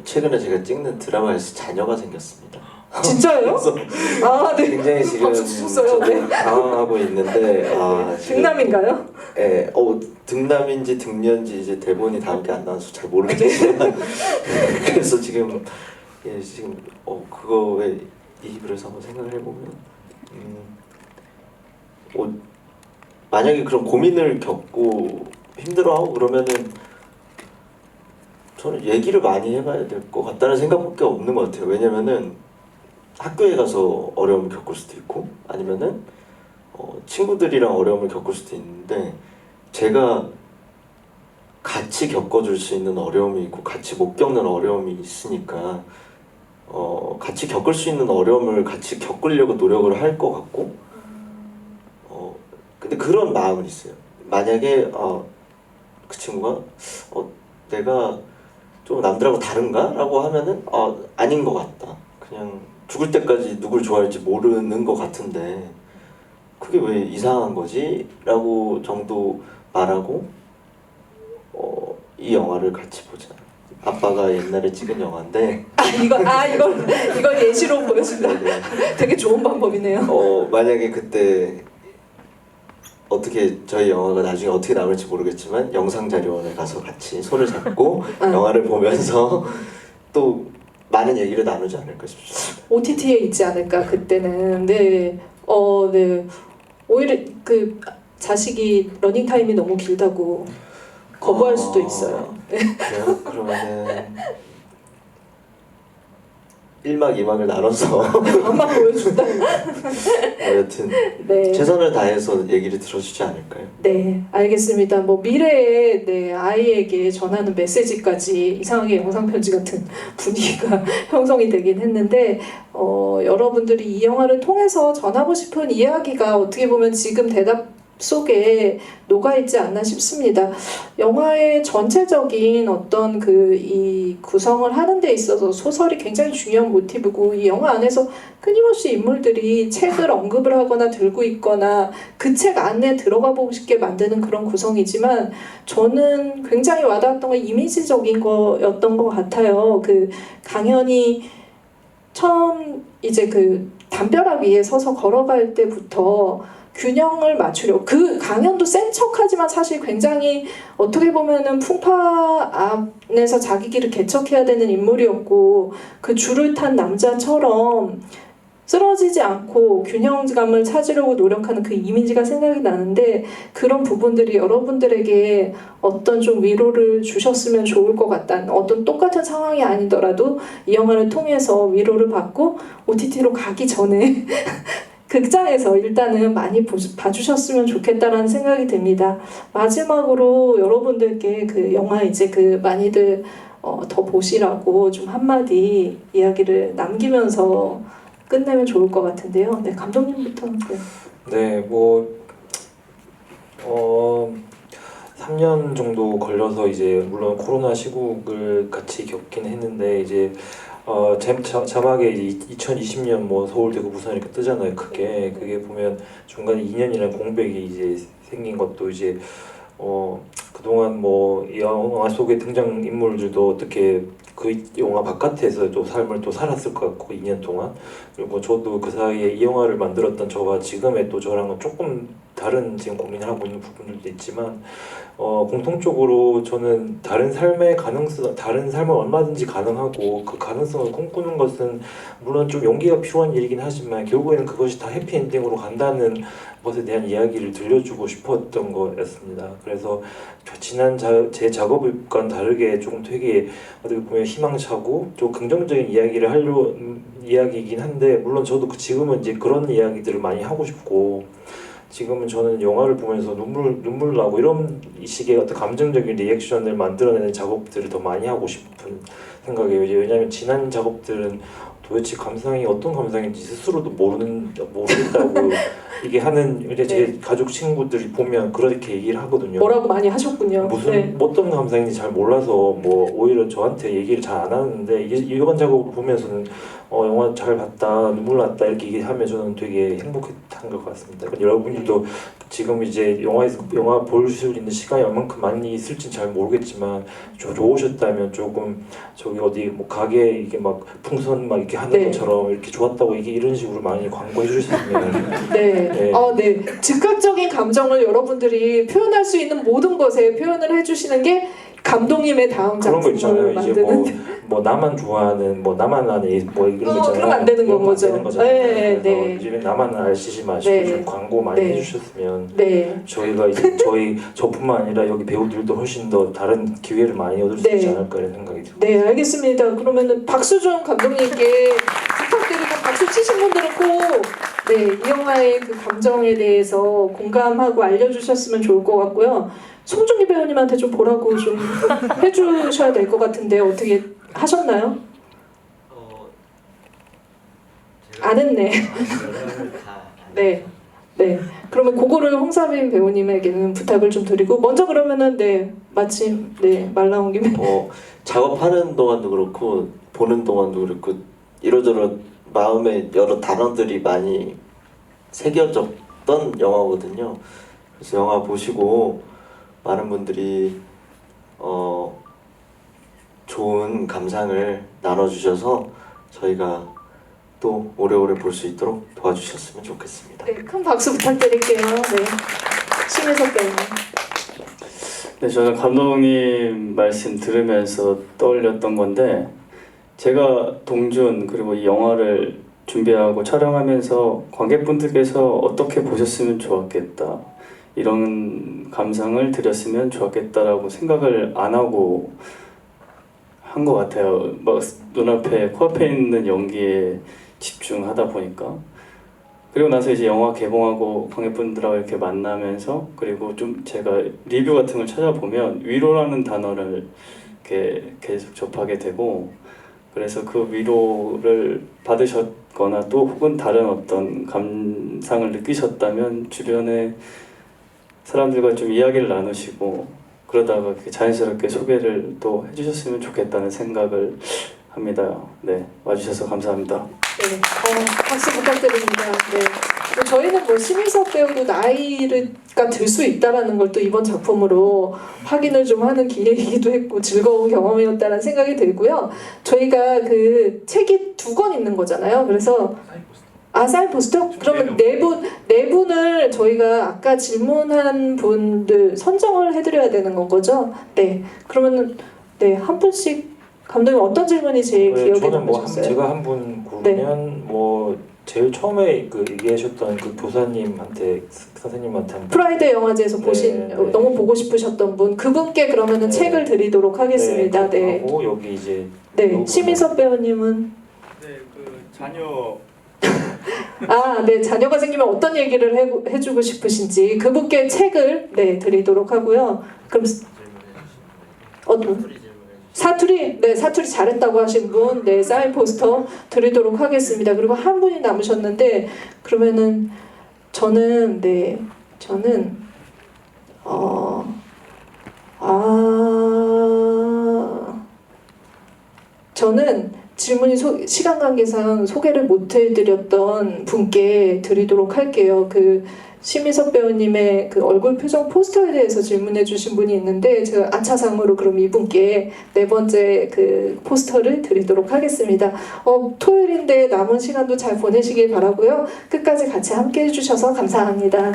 Speaker 4: 최근에 제가 찍는 드라마에서 자녀가 생겼습니다.
Speaker 1: 진짜요?
Speaker 4: 그래서
Speaker 1: 아, 네.
Speaker 4: 굉장히 지금
Speaker 1: 박수 치셨어요?
Speaker 4: 저도 당황하고 있는데 지금,
Speaker 1: 등남인가요?
Speaker 4: 예, 등남인지 등년지 이제 대본이 다음 게 안 나와서 잘 모르겠지만 그래서 지금 지금 그거에 이입을 해서 한번 생각을 해보면 만약에 그런 고민을 겪고 힘들어하고 그러면은 저는 얘기를 많이 해봐야 될 것 같다는 생각밖에 없는 것 같아요. 왜냐면은 학교에 가서 어려움을 겪을 수도 있고 아니면은 친구들이랑 어려움을 겪을 수도 있는데 제가 같이 겪어줄 수 있는 어려움이 있고 같이 못 겪는 어려움이 있으니까 같이 겪을 수 있는 어려움을 같이 겪으려고 노력을 할 것 같고 근데 그런 마음은 있어요. 만약에 그 친구가 내가 좀 남들하고 다른가? 라고 하면은 아닌 것 같다. 그냥 죽을 때까지 누굴 좋아할지 모르는 것 같은데 그게 왜 이상한 거지? 라고 정도 말하고 이 영화를 같이 보자. 아빠가 옛날에 찍은 영화인데
Speaker 1: 이걸 예시로 보여준다.
Speaker 4: 네네.
Speaker 1: 되게 좋은 방법이네요.
Speaker 4: 만약에 그때 어떻게 저희 영화가 나중에 어떻게 나올지 모르겠지만 영상자료원에 가서 같이 손을 잡고 영화를 보면서 또 많은 얘기를 나누지 않을까 싶습니다.
Speaker 1: OTT에 있지 않을까 그때는. 네. 네. 오히려 그 자식이 러닝 타임이 너무 길다고 거부할 수도 있어요.
Speaker 4: 그래요? 그러면은 1막 2막을 나눠서
Speaker 1: 엄마 보여준다.
Speaker 4: 여튼
Speaker 1: 네.
Speaker 4: 최선을 다해서 얘기를 들어주지 않을까요?
Speaker 1: 네, 알겠습니다. 뭐 미래에 아이에게 전하는 메시지까지 이상하게 영상 편지 같은 분위기가 형성이 되긴 했는데 여러분들이 이 영화를 통해서 전하고 싶은 이야기가 어떻게 보면 지금 대답 속에 녹아있지 않나 싶습니다. 영화의 전체적인 어떤 이 구성을 하는 데 있어서 소설이 굉장히 중요한 모티브고 이 영화 안에서 끊임없이 인물들이 책을 언급을 하거나 들고 있거나 그 책 안에 들어가 보고 싶게 만드는 그런 구성이지만 저는 굉장히 와닿았던 건 이미지적인 거였던 것 같아요. 그 강연이 처음 이제 그 담벼락 위에 서서 걸어갈 때부터 균형을 맞추려고 그 강연도 센 척하지만 사실 굉장히 어떻게 보면은 풍파 안에서 자기 길을 개척해야 되는 인물이었고 그 줄을 탄 남자처럼 쓰러지지 않고 균형감을 찾으려고 노력하는 그 이미지가 생각이 나는데 그런 부분들이 여러분들에게 어떤 좀 위로를 주셨으면 좋을 것 같다는 어떤 똑같은 상황이 아니더라도 이 영화를 통해서 위로를 받고 OTT로 가기 전에 극장에서 일단은 많이 봐주셨으면 좋겠다라는 생각이 듭니다. 마지막으로 여러분들께 그 영화 이제 그 많이들 더 보시라고 좀 한마디 이야기를 남기면서 끝내면 좋을 것 같은데요. 네, 감독님부터. 네.
Speaker 2: 네, 3년 정도 걸려서 이제 물론 코로나 시국을 같이 겪긴 했는데 이제 자막에 이제 2020년 뭐 서울, 대구, 부산 이렇게 뜨잖아요. 그게 보면 중간에 2년이라는 공백이 이제 생긴 것도 이제 그동안 뭐 영화 속의 등장 인물들도 어떻게 그 영화 바깥에서 또 삶을 또 살았을 것 같고 2년 동안, 그리고 저도 그 사이에 이 영화를 만들었던 저와 지금의 또 저랑은 조금 다른 지금 고민을 하고 있는 부분들도 있지만 공통적으로 저는 다른 삶의 가능성, 다른 삶은 얼마든지 가능하고 그 가능성을 꿈꾸는 것은 물론 좀 용기가 필요한 일이긴 하지만 결국에는 그것이 다 해피엔딩으로 간다는 것에 대한 이야기를 들려주고 싶었던 거였습니다. 그래서 지난 제 작업과는 다르게 조금 되게 어떻게 보면 희망차고 좀 긍정적인 이야기를 하려 이야기이긴 한데, 물론 저도 지금은 이제 그런 이야기들을 많이 하고 싶고, 지금은 저는 영화를 보면서 눈물 나고 이런 식의 어떤 감정적인 리액션을 만들어내는 작업들을 더 많이 하고 싶은 생각이에요. 이제 왜냐하면 지난 작업들은 도대체 감상이 어떤 감상인지 스스로도 모르겠다고 이게 하는 이제 제 가족 친구들이 보면 그렇게 얘기를 하거든요.
Speaker 1: 뭐라고 많이 하셨군요.
Speaker 2: 무슨
Speaker 1: 네.
Speaker 2: 어떤 감상인지 잘 몰라서 뭐 오히려 저한테 얘기를 잘 안 하는데, 이번 작업을 보면서는 영화 잘 봤다, 눈물 났다 이렇게 얘기하면 저는 되게 행복했던 것 같습니다. 그러니까 여러분들도 지금 이제 영화 볼 수 있는 시간이 얼만큼 많이 있을진 잘 모르겠지만 좋으셨다면 조금 저기 어디 뭐 가게 이게 막 풍선 막 이렇게 하는
Speaker 1: 네.
Speaker 2: 것처럼 이렇게 좋았다고 이게 이런 식으로 많이 광고해 주셨으면
Speaker 1: 네.
Speaker 2: 네.
Speaker 1: 네. 즉각적인 감정을 여러분들이 표현할 수 있는 모든 것에 표현을 해주시는 게 감독님의 다음
Speaker 2: 그런 거 있잖아요.
Speaker 1: 작품을
Speaker 2: 이제
Speaker 1: 만드는.
Speaker 2: 뭐 나만 좋아하는 뭐 나만 아는 뭐 이런 거 있잖아요.
Speaker 1: 그러면 안 되는
Speaker 2: 그런
Speaker 1: 거죠.
Speaker 2: 안 되는 거잖아요.
Speaker 1: 네,
Speaker 2: 그래서
Speaker 1: 네.
Speaker 2: 요즘에 나만 알시지 마시고
Speaker 1: 네.
Speaker 2: 좀 광고 많이
Speaker 1: 네.
Speaker 2: 해주셨으면
Speaker 1: 네.
Speaker 2: 저희가 이제 저뿐만 아니라 여기 배우들도 훨씬 더 다른 기회를 많이 얻을 수
Speaker 1: 네.
Speaker 2: 있지 않을까 이런 생각이 들어요.
Speaker 1: 네, 알겠습니다. 그러면은 박수준 감독님께 부탁드리고 박수 치신 분들은 꼭 이 영화의 그 감정에 대해서 공감하고 알려주셨으면 좋을 것 같고요. 송중기 배우님한테 좀 보라고 좀 해주셔야 될 것 같은데 어떻게 하셨나요? 안 했네. 네. 네. 그러면 그거를 홍사빈 배우님에게는 부탁을 좀 드리고 먼저 그러면은 마침 말 나온 김에
Speaker 4: 작업하는 동안도 그렇고 보는 동안도 그렇고 이러저러 마음에 여러 단어들이 많이 새겨졌던 영화거든요. 그래서 영화 보시고 많은 분들이 좋은 감상을 나눠주셔서 저희가 또 오래오래 볼 수 있도록 도와주셨으면 좋겠습니다.
Speaker 1: 네, 큰 박수 부탁드릴게요. 네. 심혜석 배우님.
Speaker 3: 네, 저는 감독님 말씀 들으면서 떠올렸던 건데, 제가 동준 그리고 이 영화를 준비하고 촬영하면서 관객분들께서 어떻게 보셨으면 좋았겠다, 이런 감상을 드렸으면 좋았겠다라고 생각을 안 하고 한 것 같아요. 막 눈앞에 코앞에 있는 연기에 집중하다 보니까. 그리고 나서 이제 영화 개봉하고 관객분들하고 이렇게 만나면서, 그리고 좀 제가 리뷰 같은 걸 찾아보면 위로라는 단어를 이렇게 계속 접하게 되고, 그래서 그 위로를 받으셨거나 또 혹은 다른 어떤 감상을 느끼셨다면 주변에 사람들과 좀 이야기를 나누시고 그러다가 이렇게 자연스럽게 소개를 또 해주셨으면 좋겠다는 생각을 합니다. 네, 와주셔서 감사합니다.
Speaker 1: 네, 박수 부탁드립니다. 네. 저희는 뭐 심희석 배우도 나이가 들 수 있다라는 걸 또 이번 작품으로 확인을 좀 하는 기회이기도 했고 즐거운 경험이었다는 생각이 들고요. 저희가 그 책이 2권 있는 거잖아요. 그래서 사인포스터? 그러면 네 분을 저희가 아까 질문한 분들 선정을 해드려야 되는 건 거죠? 네. 그러면은 한 분씩 감독님 어떤 질문이 제일 기억에
Speaker 2: 저는
Speaker 1: 남으셨어요?
Speaker 2: 제가 한 분 고르면 뭐 제일 처음에 그 얘기하셨던 그 교사님한테 선생님한테
Speaker 1: 프라이드 영화제에서 보신
Speaker 2: 네.
Speaker 1: 너무 보고 싶으셨던 분 그분께 그러면은
Speaker 2: 네.
Speaker 1: 책을 드리도록 하겠습니다. 네.
Speaker 2: 하고 여기 이제
Speaker 1: 심희석 배우님은
Speaker 3: 네, 그 자녀
Speaker 1: 네, 자녀가 생기면 어떤 얘기를 해주고 싶으신지 그분께 책을 드리도록 하고요. 그럼 어떤? 사투리 잘했다고 하신 분, 네, 사인 포스터 드리도록 하겠습니다. 그리고 한 분이 남으셨는데, 그러면은 저는 저는 질문이 시간 관계상 소개를 못 해드렸던 분께 드리도록 할게요. 그 심희섭 배우님의 그 얼굴 표정 포스터에 대해서 질문해주신 분이 있는데 제가 아차상으로 그럼 이분께 네 번째 그 포스터를 드리도록 하겠습니다. 토요일인데 남은 시간도 잘 보내시길 바라고요. 끝까지 같이 함께 해주셔서 감사합니다.